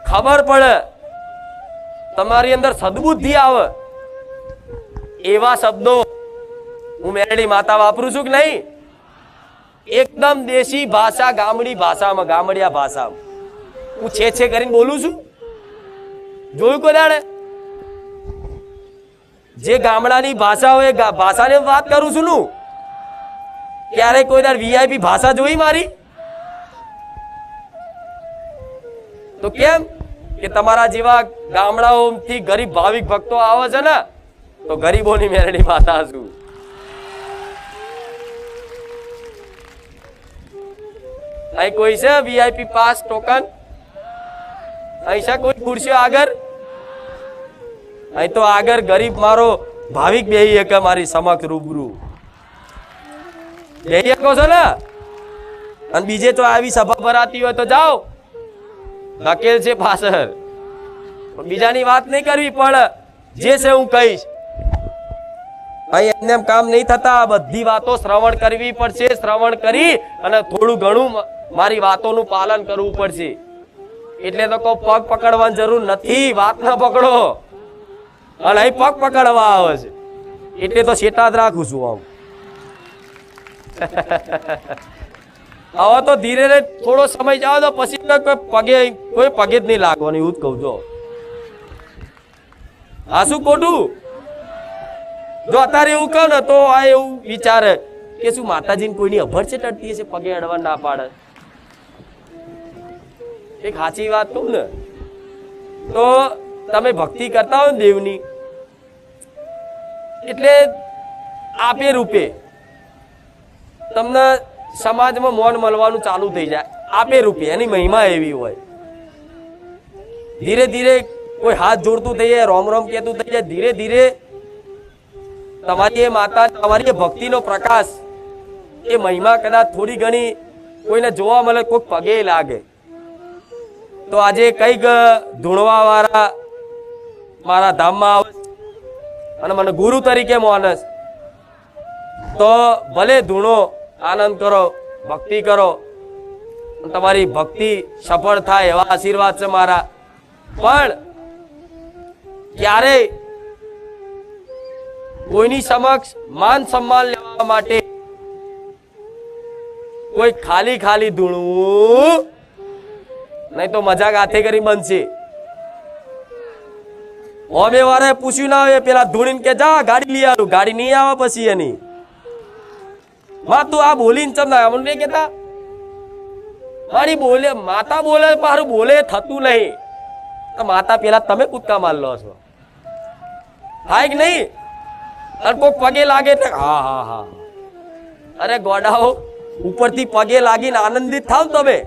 ખબર પડે, તમારી અંદર સદબુદ્ધિ આવે. એવા શબ્દો હું મેરડી માતા વાપરું છું કે નહીં? એકદમ દેશી ભાષા, ગામડી ભાષામાં, ગામડિયા ભાષામાં હું છે કરીને બોલું છું. જોયું કોઈ દાડે? જે ગામડાની ભાષા હોય એ ભાષાની વાત કરું છું. નું ક્યારે કોઈ દાડ વીઆઈપી ભાષા જોઈ મારી? તો કેમ કે તમારા જેવા ગામડાઓથી ગરીબ ભાવિક ભક્તો આવે છે ને, તો ગરીબોની મેરડી માતા છું. અહીં કોઈ છે વીઆઈપી પાસ ટોકન? અહીં છે કોઈ ખુરશીઓ આગળ? અહીં તો આગળ ગરીબ મારો ભાવિક બેહી કે મારી સમક્ષ રૂબરૂ બેહી શકો છો ને? અને બીજે તો આવી સભા ભરાતી હોય તો જાઓ, ધકેલ છે પાછળ. બીજાની વાત નહીં કરવી, પણ જે છે હું કહીશ. અહીં એમને કામ નહીં થતા, બધી વાતો શ્રવણ કરવી પડશે. શ્રવણ કરી અને થોડું ઘણું મારી વાતોનું પાલન કરવું પડશે. એટલે તો કોઈ પગ પકડવાની જરૂર નથી, વાત ના પકડો. અને અહીં પગ પકડવા આવે છે એટલે તો શેટા જ રાખું છું. આમ હવે તો ધીરે થોડો સમય જાવ તો પછી કોઈ પગે જ નહીં લાગવાનું, એવું જ કહું છો. આ શું ખોટું? જો અત્યારે એવું કહો ને તો આ એવું વિચારે કે શું માતાજીને કોઈની અભર છે ટટતી હશે, પગે અડવા ના પાડે. એક સાચી વાત કહું ને તો તમે ભક્તિ કરતા હો દેવની, એટલે આપે રૂપે તમને સમાજમાં મોન મળવાનું ચાલુ થઈ જાય. આપે રૂપે એની મહિમા એવી હોય. ધીરે ધીરે કોઈ હાથ જોડતું થઈ જાય, રોમ રોમ કહેતું થઈ જાય. ધીરે ધીરે તમારી એ માતા, તમારી એ ભક્તિનો પ્રકાશ, એ મહિમા કદાચ થોડી ઘણી કોઈને જોવા મળે, કોઈક પગે લાગે. તો આજે કઈક ધૂણવા વાળા મારા ધામમાં આવે અને મને ગુરુ તરીકે માનસ, તો ભલે ધૂણો, આનંદ કરો, ભક્તિ કરો, તમારી ભક્તિ સફળ થાય એવા આશીર્વાદ છે મારા. પણ ક્યારેય કોઈની સમક્ષ માન સન્માન લેવા માટે કોઈ ખાલી ખાલી ધૂણવું નહીં, તો મજાક હાથે કરી બનશે. અમે વારે પૂછ્યું ના આવે, પેલા ધૂણીને કે જા ગાડી લઈ આવું, ગાડી નહીં આવે પછી એની માં તું આ બોલીને ચમ ના અમને નહીં કેતા? મારી બોલે માતા બોલે, મારું બોલે થતું નહીં. માતા પેલા તમે કૂદકા માર લો છો, થાય કે નહીં? અને કોઈ પગે લાગે એટલે હા હા હા, અરે ગોડાઓ ઉપરથી પગે લાગીને આનંદિત થાવ તમે.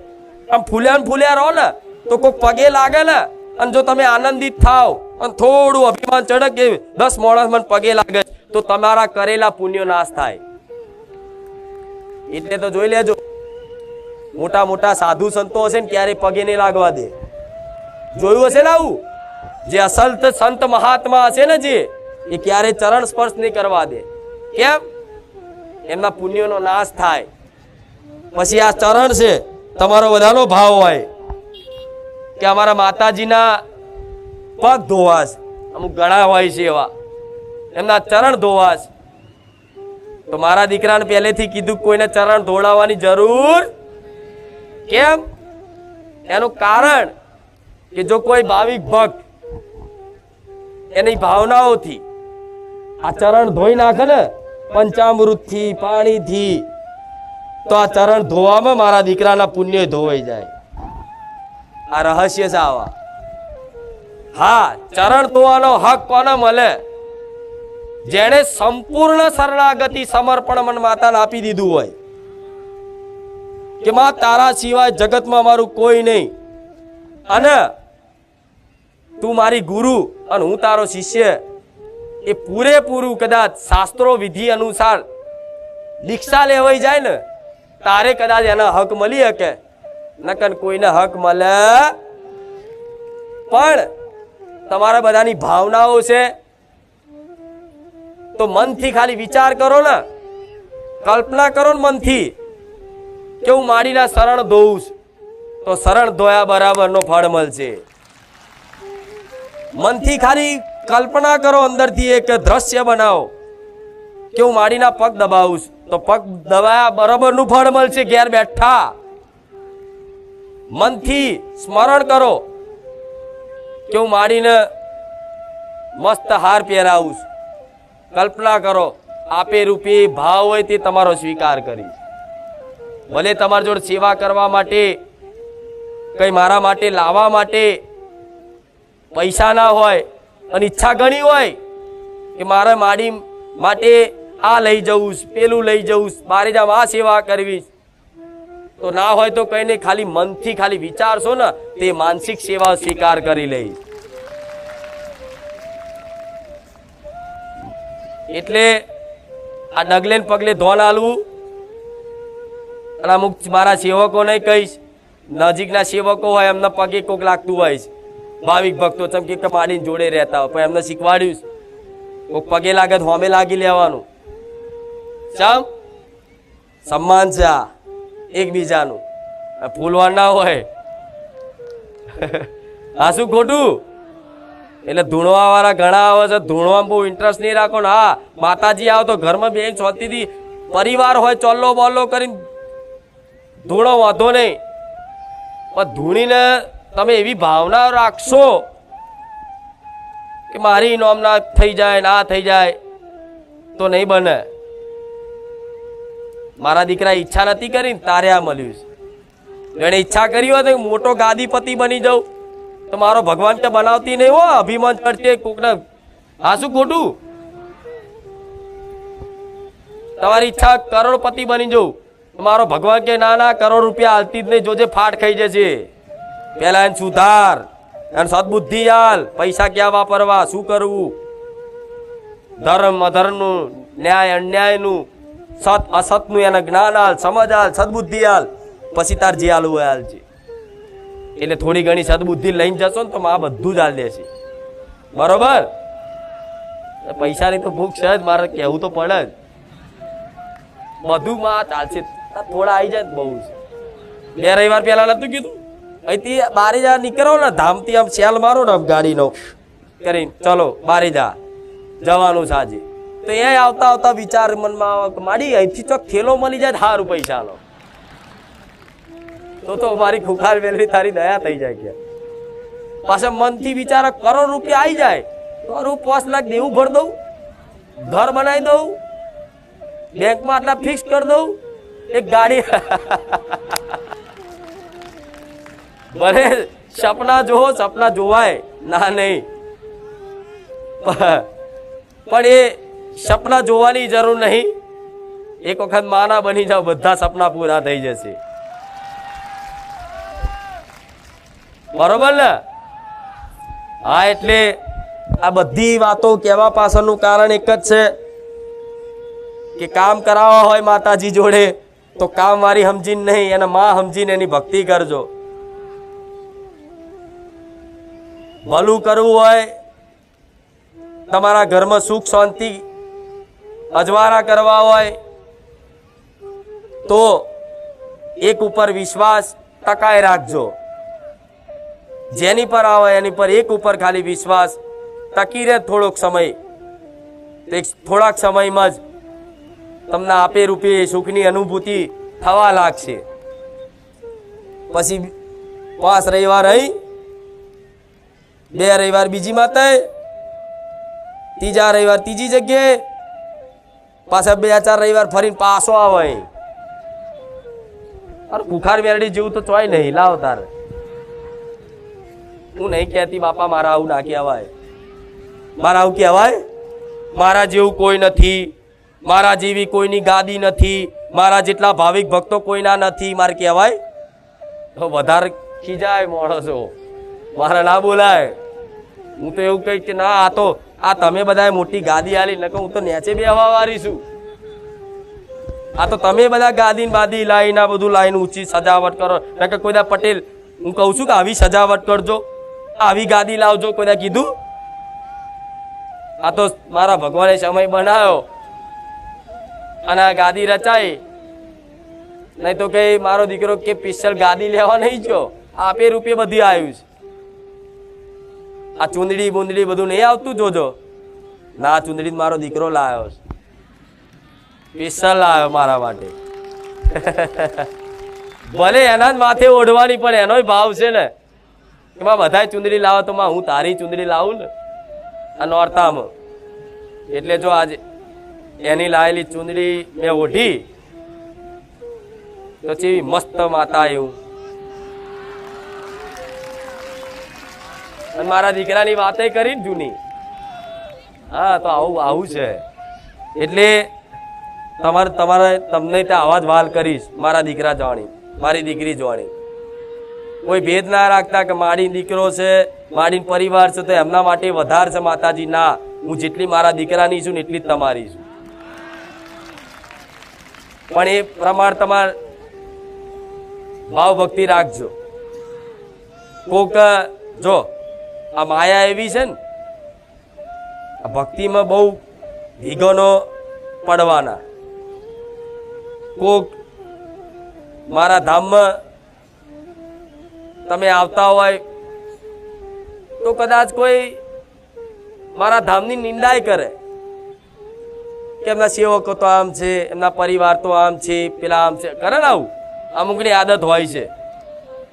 આમ ફૂલ્યા ફૂલ્યા રહો ને તો કોઈ પગે લાગે ને, અને જો તમે આનંદિત થાવ અને થોડું અભિમાન ચડક કે 10 માણસ મને પગે લાગે તો તમારા કરેલા પુણ્યો નાશ થાય. એટલે તો જોઈ લેજો, મોટા મોટા સાધુ સંતો હશે ને ક્યારે પગે નહીં લાગવા દે. જોયું હશે ને આવું? જે અસલ સંત મહાત્મા હશે ને, જે એ ક્યારે ચરણ સ્પર્શ નહીં કરવા દે. કેમ? એમના પુણ્યોનો નાશ થાય. પછી આ ચરણ છે, તમારો બધાનો ભાવ હોય કે અમારા માતાજીના પગ ધોવાશ, અમુક ઘણા હોય છે એવા, એમના ચરણ ધોવાશ. તો મારા દીકરાને પહેલેથી કીધું કોઈને ચરણ ધોળાવવાની જરૂર. કેમ? એનું કારણ કે જો કોઈ ભાવિક ભક્ત એની ભાવનાઓથી આ ચરણ ધોઈ નાખે ને, પંચામૃતથી, પાણીથી, તો આ ચરણ ધોવામાં મારા દીકરાના પુણ્ય ધોવાઈ જાય. આ રહસ્ય છે આવા. હા, ચરણ ધોવાનો હક કોને મળે? જેણે સંપૂર્ણ શરણાગતિ સમર્પણ મન માતાને આપી દીધું હોય કે માં તારા સિવાય જગતમાં મારું કોઈ નહીં, અને તું મારી ગુરુ અને હું તારો શિષ્ય. એ પૂરેપૂરું કદાચ શાસ્ત્રો વિધિ અનુસાર દીક્ષા લેવાઈ જાય ને, તારે કદાચ એના હક મળી શકે, નકર કોઈને હક મળે. પણ તમારા બધાની ભાવનાઓ છે તો મનથી ખાલી વિચાર કરો ને, કલ્પના કરો ને મનથી કે હું માડીના શરણ ધોઉં તો શરણ ધોયા બરાબરનો ફળ મળશે. મનથી ખાલી કલ્પના કરો, અંદરથી એક દ્રશ્ય બનાવો કે હું માડીના પગ દબાવું તો પગ દબાયા બરાબરનું ફળ મળશે ઘેર બેઠા. મનથી સ્મરણ કરો કે હું માડીને મસ્ત હાર પહેરાવું, કલ્પના કરો, આપે રૂપી ભાવ હોય તે તમારો સ્વીકાર કરીશ. ભલે તમારી જોડે સેવા કરવા માટે, કઈ મારા માટે લાવવા માટે પૈસા ના હોય અને ઈચ્છા ઘણી હોય કે મારા માડી માટે આ લઈ જવું, પેલું લઈ જવું, બારે જામ આ સેવા કરવી, તો ના હોય તો કઈ નહીં, ખાલી મનથી ખાલી વિચારશો ને તે માનસિક સેવા સ્વીકાર કરી લઈશ. એટલે આ ડગલે ને પગલે ધોન આલવું. અને અમુક મારા સેવકોને કહીશ, નજીકના સેવકો હોય એમના પગે કોક લાગતું હોય છે, ભાવિક ભક્તો ચમકી કે માડીને જોડે રહેતા હોય, પણ એમને શીખવાડ્યું કોક પગે લાગે તો હોમે લાગી લેવાનું. ચમ સન્માન છે આ એકબીજાનું, ફૂલવા ના હોય. હા શું ખોટું? એટલે ધૂણવા વાળા ઘણા આવે છે, ધૂણવામાં બહુ ઇન્ટરેસ્ટ નહીં રાખો ને. હા માતાજી આવો તો ઘરમાં બેન શાંતિથી પરિવાર હોય ચોલ્લો બોલ્લો કરીને ધૂણો વાંધો નહીં, પણ ધૂણીને તમે એવી ભાવના રાખશો કે મારી નોમ ના થઈ જાય, ના થઈ જાય તો નહીં બને. મારા દીકરા ઈચ્છા નથી કરી ને તારે આ મળ્યું છે. એને ઈચ્છા કરી હોય તો મોટો ગાદીપતિ બની જાઉં તો મારો ભગવાન તો બનાવતી નહીં હો, અભિમાન કરતી કોકને. હા શું ખોટું? તમારી ઈચ્છા કરોડપતિ બની જવું, મારો ભગવાન કે ના ના કરોડ રૂપિયા હાલતી જ નહીં, જોજે ફાટ ખાઈ જશે. પેલા એને સુધાર, એને સદબુદ્ધિ હાલ, પૈસા ક્યાં વાપરવા, શું કરવું, ધર્મ અધર્મનું, ન્યાય અન્યાયનું, સત અસતનું એને જ્ઞાન હાલ, સમજ હાલ, સદબુદ્ધિ હાલ, પછી તાર જે હાલવું હોય હાલ છે. એટલે થોડી ઘણી સદબુદ્ધિ લઈને જશો ને તો આ બધું જ હાલ દેશે. બરોબર? પૈસાની તો ભૂખ છે જ, મારે કહેવું તો પડે જ. બધું માં ચાલશે, થોડા આવી જાય બહુ છે. 2 રવિવાર પહેલા નતું કીધું અહીંથી બારે જા નીકળો ને, ધામથી આમ સેલ મારો ને ગાડીનો કરીને ચલો બારે જા જવાનું સાજે. તો એ આવતા આવતા વિચાર મનમાં માડી અહીંથી ચોક થેલો મળી જાય સારું પૈસાનો, તો મારી ખુખાર વેલરી તારી દયા થઈ જાય. કે પાછા મનથી વિચાર કરોડ રૂપિયા આવી જાય તો 5 લાખ દેવું ભર દઉં, ઘર બનાવી દઉં, બેંકમાં આટલા ફિક્સ કરી દઉં, એક ગાડી. ભલે સપના જોવો, સપના જોવાય ના નહીં, પણ એ સપના જોવાની જરૂર નહીં. એક વખત માના બની જાવ, બધા સપના પૂરા થઈ જશે. બરોબર ને? હા એટલે આ બધી વાતો કહેવા પાછળનું કારણ એક જ છે કે કામ કરાવવા હોય માતાજી જોડે તો કામ વાળી સમજીને નહીં, એને માં સમજીને એની ભક્તિ કરજો. ભલું કરવું હોય, તમારા ઘરમાં સુખ શાંતિ અજવાળા કરવા હોય તો એક ઉપર વિશ્વાસ ટકાઈ રાખજો. જેની પર આવે એની પર એક ઉપર ખાલી વિશ્વાસ ટકી રહે થોડોક સમય, થોડાક સમયમાં જ તમને આપે રૂપે સુખની અનુભૂતિ થવા લાગશે. પછી 5 રવિવાર અહીં, 2 રવિવાર બીજી માતાએ, 3જા રવિવાર ત્રીજી જગ્યાએ, પાછા 2-4 રવિવાર ફરીને પાછો આવે. અરે બુખાર મેરડી જેવું તો ચોય નહીં. લાવ તાર, હું નહીં કહેતી બાપા મારા આવું ના કહેવાય, મારા આવું કહેવાય. મારા જેવું કોઈ નથી, મારા જેવી કોઈની ગાદી નથી, મારા જેટલા ભાવિક ભક્તો કોઈના નથી, મારે કહેવાય તો વધારે ખીજાય માણસો, મારા ના બોલાય. હું તો એવું કહીશ કે ના, આ તો આ તમે બધા મોટી ગાદી આલી, નકર હું તો નેચે બેહવા વાળી છું. આ તો તમે બધા ગાદી બાદી લાઈન આ બધું લાઈન ઊંચી સજાવટ કરો, નકર કોઈ પટેલ હું કહું છું કે આવી સજાવટ કરજો, આવી ગાદી લાવજો, કોઈ કીધું? આ તો મારા ભગવાને સમય બનાવ્યો અને આ ગાદી રચાઈ. નહીં તો કઈ મારો દીકરો કે સ્પેશિયલ ગાદી લેવા નહીં જો, આપે રૂપે બધી આવ્યું છે. આ ચૂંદડી બુંદડી બધું નહીં આવતું, જોજો. ના, ચૂંદડી મારો દીકરો લાવ્યો છે, સ્પેશિયલ લાવ્યો મારા માટે. ભલે એના જ માથે ઓઢવાની, પણ એનો ભાવ છે ને એમાં બધા ચૂંદડી લાવો તો હું તારી ચૂંદડી લાવું ને આ નોરતામાં. એટલે જો આજે એની લાવેલી ચૂંદડી મેં ઓઢી તો કેવી મસ્ત માતા એવું. અને મારા દીકરાની વાતે કરી જૂની. હા, તો આવું છે. એટલે તમને ત્યાં આવા જ વાલ કરીશ મારા દીકરા જાણી. મારી દીકરી જોવાની. કોઈ ભેદ ના રાખતા કે મારી દીકરો છે, મારી પરિવાર છે તો એમના માટે વધારે છે માતાજી. ના, હું જેટલી મારા દીકરાની છું ને એટલી જ તમારી છું. પણ એ પ્રમાણ તમારે ભાવ ભક્તિ રાખજો. કોક જો આ માયા એવી છે ને, આ ભક્તિમાં બહુ વિઘ્નો પડવાના. કોક મારા ધામમાં તમે આવતા હોય તો કદાચ કોઈ મારા ધામની નિંદાય કરે કે એમના સેવકો તો આમ છે, એમના પરિવાર તો આમ છે, પેલા આમ છે, કરે ને આવું. અમુકની આદત હોય છે.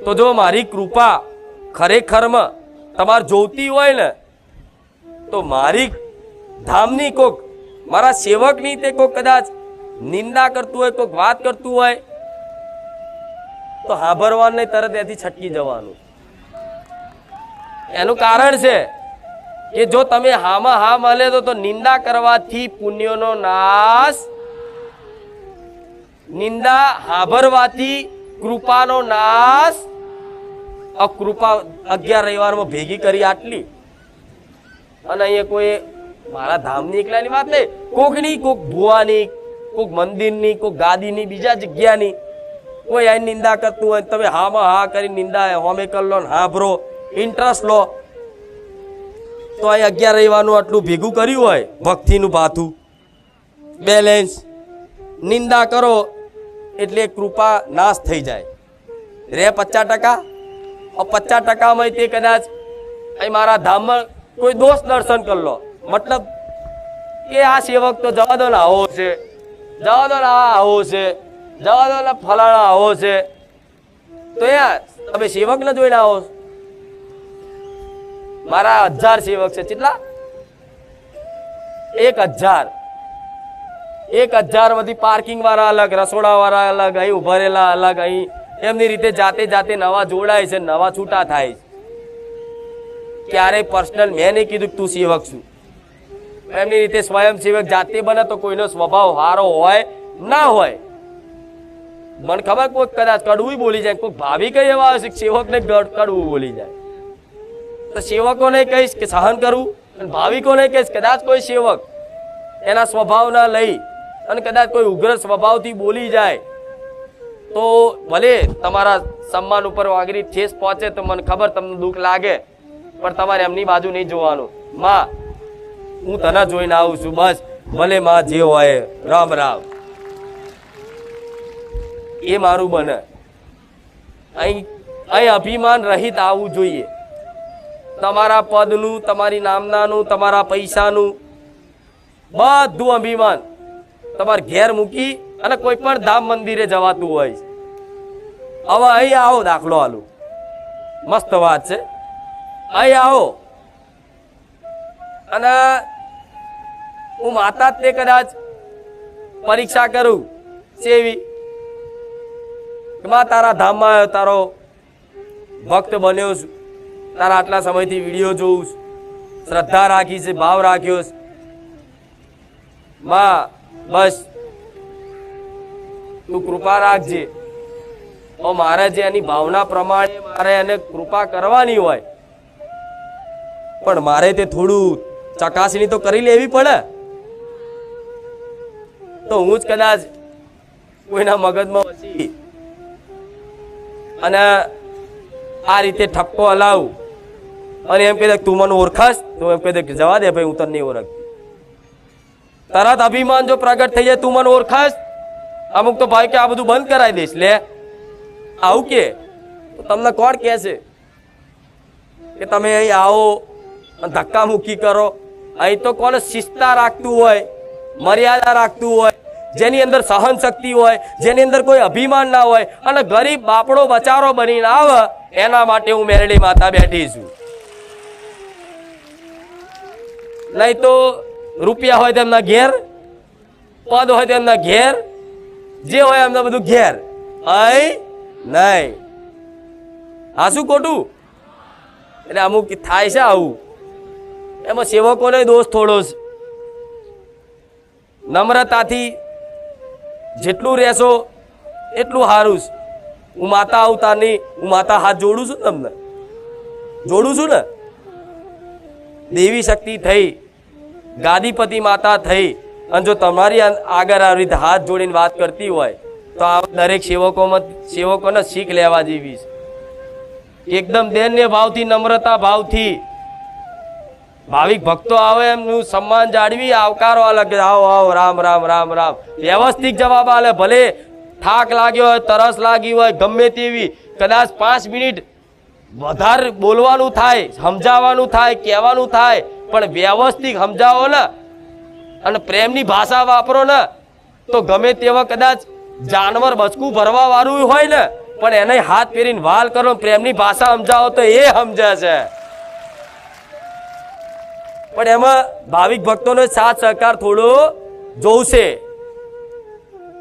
તો જો મારી કૃપા ખરેખરમાં તમારે જોઈતી હોય ને તો મારી ધામની કોક મારા સેવકની તે કોક કદાચ નિંદા કરતું હોય, કોક વાત કરતું હોય તો હાંભળવાનું નહીં, તરત એથી છટકી જવાનું. એનું કારણ છે કે જો તમે હામાં હા મળે તો નિંદા કરવાથી પુણ્યનો નાશ, નિંદા હાંભળવાથી કૃપાનો નાશ. અકૃપા 11 રવિવારમાં ભેગી કરી આટલી, અને અહીંયા કોઈ મારા ધામની એકલાની વાત નહીં, કોકની, કોક ભુવાની, કોક મંદિરની, કોક ગાદીની, બીજા જગ્યાની કોઈ આ નિંદા કરતું હોય તમે હામાં હા કરી નિંદા હોમે કર લો, હાંભળો, ઇન્ટરેસ્ટ લો. તો અહીં 11 રવિવારનું આટલું ભેગું કર્યું હોય ભક્તિનું ભાથું બેલેન્સ, નિંદા કરો એટલે કૃપા નાશ થઈ જાય. રે 50%, 50%માં તે કદાચ અહીં મારા ધામમાં કોઈ દોષ દર્શન કરી લો, મતલબ કે આ સેવક તો જવા દો ને આવો છે, જવા દો ને આવો છે, જવા દો ને ફલાણા આવો છે. તો યાર તમે સેવક ને જોઈને આવો. મારા 1000 સેવક છે. કેટલા? 1000. 1000 માંથી પાર્કિંગ વાળા અલગ, રસોડા વાળા અલગ, અહીં ઉભા રહેલા અલગ, અહીં એમની રીતે જાતે જાતે નવા જોડાય છે, નવા છૂટા થાય છે. ક્યારેય પર્સનલ મેં નહીં કીધું તું સેવક છું. એમની રીતે સ્વયં સેવક જાતે બને તો કોઈનો સ્વભાવ સારો હોય ના હોય. મને ખબર કોઈ કદાચ કડવું બોલી જાય, કોઈ ભાવી કઈ એવા હશે સેવકને કડવું બોલી જાય. તો સેવકોને કહીશ કે સહન કરવું, અને ભાવિકોને કહીશ કદાચ કોઈ સેવક એના સ્વભાવના લઈ અને કદાચ કોઈ ઉગ્ર સ્વભાવથી બોલી જાય તો ભલે તમારા સન્માન ઉપર વાગરી ઠેસ પહોંચે તો મને ખબર તમને દુઃખ લાગે, પણ તમારે એમની બાજુ નહીં જોવાનું. માં હું તને જોઈને આવું છું, બસ ભલે માં જે હોય રામ રામ. એ મારું બને. અહીં અભિમાન રહિત આવવું જોઈએ. તમારા પદનું, તમારી નામનાનું, તમારા પૈસાનું બધું અભિમાન તમારે ઘેર મૂકી અને કોઈ પણ ધામ મંદિરે જવાતું હોય. હવે અહીં આવો, દાખલો આલું, મસ્ત વાત છે. અહીં આવો અને હું માતા તે કદાચ પરીક્ષા કરું સેવી કે માં તારા ધામમાં તારો ભક્ત બન્યો છું, તારા આટલા સમયથી વિડીયો જોઉં છું, શ્રદ્ધા રાખી છે, ભાવ રાખ્યો છે. માં બસ તું કૃપા રાખજે. મારે જે એની ભાવના પ્રમાણે મારે એને કૃપા કરવાની હોય, પણ મારે તે થોડું ચકાસણી તો કરી લેવી પડે. તો હું જ કદાચ કોઈના મગજમાં વસી અને આ રીતે ઠપકો હલાવું અને એમ કહી દે તું મને ઓળખાશ, તો એમ કહી દે જવા દે ભાઈ હું તને નહીં ઓળખતી. તરત અભિમાન જો પ્રગટ થઈ જાય તું મને ઓળખાશ, અમુક તો ભાઈ કે આ બધું બંધ કરાવી દઈશ. લે આવું કે તો તમને કોણ કહે છે કે તમે અહીં આવો ધક્કા મૂકી કરો? અહીં તો કોને શિસ્તા રાખતું હોય, મર્યાદા રાખતું હોય, જેની અંદર સહન શક્તિ હોય, જેની અંદર કોઈ અભિમાન ના હોય અને ગરીબ બાપડો બચારો બનીને આવે, એના માટે હું મેરડી માતા બેઠી છું. નહીં તો રૂપિયા હોય તેમના ઘેર, પદ હોય તેમના ઘેર, જે હોય એમના બધું ઘેર. અહીં નહીં. હા શું ખોટું? એટલે અમુક થાય છે આવું. એમાં સેવકોને દોષ થોડો છે. નમ્રતાથી જેટલું રહેશો એટલું સારું છે. હું માતા આવતા નહીં, હું માતા હાથ જોડું છું, તમને જોડું છું ને. દેવી શક્તિ થઈ, ગાદીપતિ માતા થઈ, અને જો તમારી આગળ આવી રીતે હાથ જોડીને વાત કરતી હોય તો આ દરેક સેવકોને શીખ લેવા જેવી છે. એકદમ દૈન્ય ભાવથી, નમ્રતા ભાવથી ભાવિક ભક્તો આવે એમનું સન્માન જાળવી આવકારો અલગ, આવો આવો, રામ રામ રામ રામ, વ્યવસ્થિત જવાબ આલે. ભલે થાક લાગ્યો હોય, તરસ લાગી હોય, ગમે તેવી, કદાચ 5 મિનિટ વધારે બોલવાનું થાય, સમજાવવાનું થાય, કહેવાનું થાય, પણ વ્યવસ્થિત સમજાવો ને અને પ્રેમની ભાષા વાપરો ને તો ગમે તેવા કદાચ જાનવર બચકું ભરવા વાળું હોય ને પણ એને હાથ ફેરીને વાલ કરો, પ્રેમની ભાષા સમજાવો તો એ સમજે છે. પણ એમાં ભાવિક ભક્તોનો સાથ સહકાર થોડો જોશે.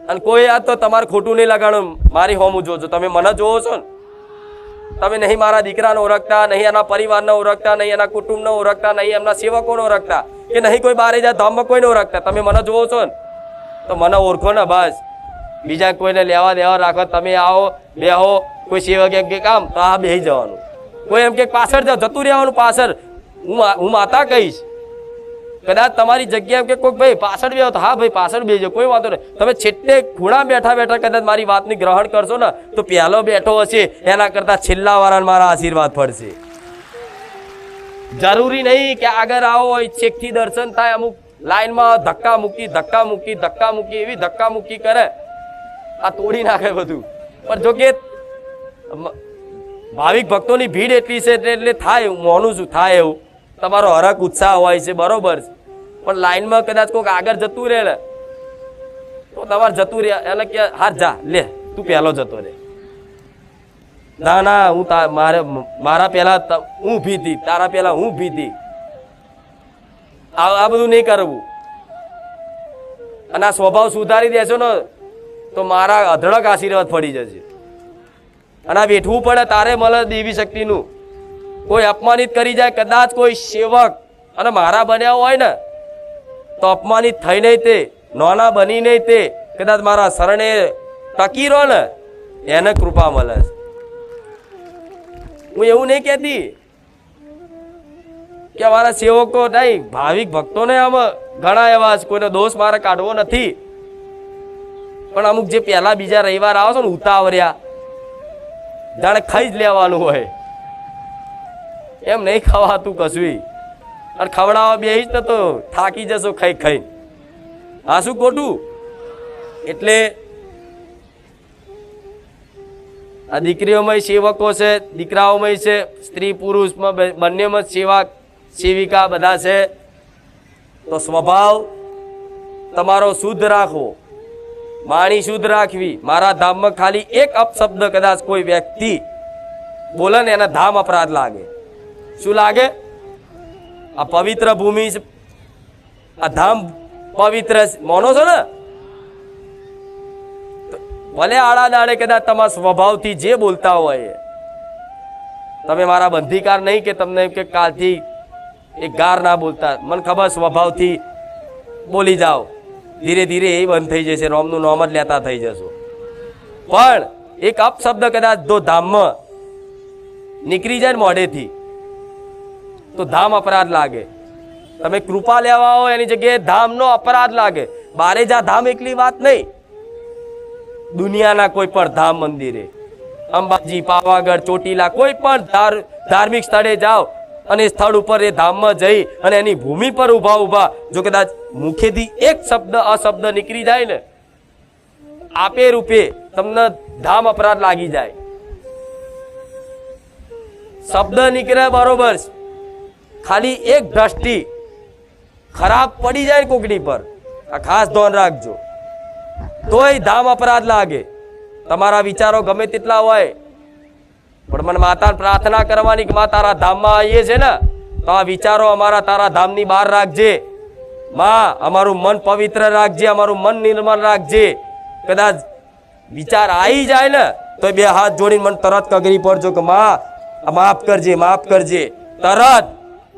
અને કોઈ આ તો તમારે ખોટું નહીં લગાડો, મારી હોમું જોજો. તમે મને જોવો છો ને, તમે નહીં મારા દીકરાને ઓળખતા, નહીં એના પરિવારને ઓળખતા, નહીં એના કુટુંબને ઓળખતા, નહીં એમના સેવકોને ઓળખતા, કે નહીં કોઈ બારે જાય ધામમાં કોઈને ઓળખતા. તમે મને જોવો છો ને તો મને ઓળખો ને બસ. બીજા કોઈને લેવા દેવા રાખો. તમે આવો બેહો, કોઈ સેવક એમ કે કામ તો આ બેસી જવાનું, કોઈ એમ કે પાછળ જાઓ, જતું રહેવાનું પાછળ. હું માતા કહીશ, કદાચ તમારી જગ્યા એમ કે કોઈ ભાઈ પાછળ બેહો તો હા ભાઈ પાછળ બેસજો, કોઈ વાંધો નહીં. તમે છેટે ખૂણા બેઠા બેઠા કદાચ મારી વાતની ગ્રહણ કરશો ને તો પહેલો બેઠો હશે એના કરતા છેલ્લા વાળાને મારા આશીર્વાદ પડશે. જરૂરી નહીં કે આગળ આવો હોય છેકથી દર્શન થાય. અમુક લાઈનમાં ધક્કા મૂકી એવી ધક્કા મૂકી કરે, આ તોડી નાખે બધું. પણ જો કે ભાવિક ભક્તોની ભીડ એટલી છે એટલે થાય, હું માનું છું થાય એવું. તમારો હરખ ઉત્સાહ હોય છે, બરોબર છે, પણ લાઈનમાં કદાચ કોઈક આગળ જતું રહે ને તો તમારે જતું રહે એને કે હાર જા લે તું પહેલો જતો રહે. ના ના, હું મારા પહેલા હું ઊભી હતી, તારા પહેલા હું ઊભી હતી. આ બધું નહીં કરવું. અને આ સ્વભાવ સુધારી દેશો ને તો મારા અઢળક આશીર્વાદ પડી જશે. અને આ વેઠવું પડે તારે મળે દેવી શક્તિનું. કોઈ અપમાનિત કરી જાય, કદાચ કોઈ સેવક અને મારા બન્યા હોય ને તો અપમાનિત થઈ નહીં, તે નાના બની નહીં, તે કદાચ મારા શરણે ટકી રહો ને એને કૃપા મળે. હું એવું નહીં કહેતી કે અમારા સેવકો નહીં, ભાવિક ભક્તોને આમાં ઘણા એવા કોઈનો દોષ મારે કાઢવો નથી. પણ અમુક જે પહેલા બીજા રવિવાર આવો છો ને ઉતાવળ્યા, જાણે ખાઈ જ લેવાનું હોય એમ નહીં ખવાતું કશું. અને ખવડાવવા બેહીશ ને તો થાકી જશો ખાઈ ખાઈ. હા શું ખોટું? એટલે આ દીકરીઓમાં સેવકો છે, દીકરાઓમાં છે, સ્ત્રી પુરુષમાં બંનેમાં સેવિકા બધા છે. તો સ્વભાવ તમારો શુદ્ધ રાખવો, વાણી શુદ્ધ રાખવી. મારા ધામમાં ખાલી એક અપશબ્દ કદાચ કોઈ વ્યક્તિ બોલે ને એના ધામ અપરાધ લાગે. શું લાગે? આ પવિત્ર ભૂમિ, આ ધામ પવિત્ર માનો છો ને, ભલે આડા દાડે કદાચ તમારા સ્વભાવથી જે બોલતા હોય, તમે મારા બંધીકાર નહીં કે તમને કે કાલથી એક ગાર ના બોલતા. મને ખબર સ્વભાવથી બોલી જાઓ, ધીરે ધીરે એ બંધ થઈ જશે, રોમનું નોમ જ લેતા થઈ જશો. પણ એક અપશબ્દ કદાચ જો ધામમાં નીકળી જાય ને મોઢેથી તો ધામ અપરાધ લાગે. તમે કૃપા લેવા હો એની જગ્યાએ ધામનો અપરાધ લાગે. બારે જા ધામ એકલી વાત નહીં, દુનિયાના કોઈ પણ ધામ મંદિરે, અંબાજી, પાવાગઢ, ચોટીલા, કોઈ પણ ધાર્મિક સ્થળે જાઓ અને સ્થળ ઉપર એ ધામમાં જઈ અને એની ભૂમિ પર ઊભા જો કદાચ મુખેથી એક શબ્દ અશબ્દ નીકળી જાય ને આપે રૂપે તમને ધામ અપરાધ લાગી જાય. શબ્દ નીકળે બરોબર, ખાલી એક દ્રષ્ટિ ખરાબ પડી જાય કોકડી પર, આ ખાસ ધ્યાન રાખજો, તોય ધામ અપરાધ લાગે. તમારા વિચારો ગમે તેટલા હોય પણ મને માતાને પ્રાર્થના કરવાની કે માં તારા ધામમાં આવીએ છે ને તો આ વિચારો અમારા તારા ધામની બહાર રાખજે. માં અમારું મન પવિત્ર રાખજે, અમારું મન નિર્મળ રાખજે. કદાચ વિચાર આવી જાય ને તો બે હાથ જોડીને મને તરત કગરી પડજો કે માં માફ કરજે, માફ કરજે તરત.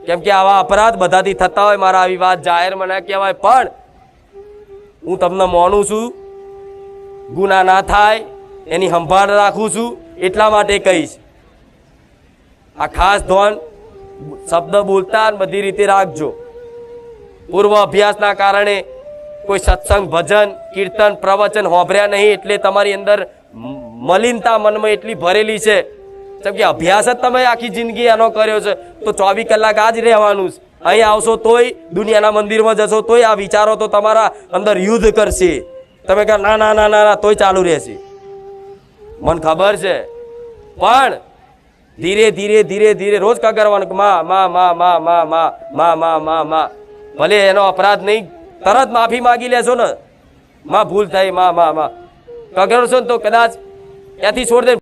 કેમ કે આવા અપરાધ બધાથી થતા હોય, મારા આવી વાત જાહેરમાં ના કહેવાય, પણ હું તમને માનું છું ગુના ના થાય એની સંભાળ રાખું છું એટલા માટે કહીશ. આ ખાસ ધોન શબ્દ બોલતા અને બધી રીતે રાખજો. પૂર્વ અભ્યાસના કારણે કોઈ સત્સંગ ભજન કીર્તન પ્રવચન હોંભર્યા નહીં એટલે તમારી અંદર મલિનતા મનમાં એટલી ભરેલી છે. જેમ કે અભ્યાસ જ તમે આખી જિંદગી એનો કર્યો છે તો 24 કલાક આ જ રહેવાનું છે. અહીં આવશો તોય દુનિયાના મંદિરમાં જશો તોય આ વિચારો તો તમારા અંદર યુદ્ધ કરશે. તમે કહો ના ના ના ના તોય ચાલુ રહેશે. મને ખબર છે, પણ ધીરે ધીરે ધીરે ધીરે રોજ કગરવાનું માં માં માં માં માં માં માં માં માં માં. ભલે એનો અપરાધ નહીં, તરત માફી માગી લેશો ને, માં ભૂલ થઈ માં માં માં કગરશો ને તો કદાચ ત્યાંથી છોડ દે.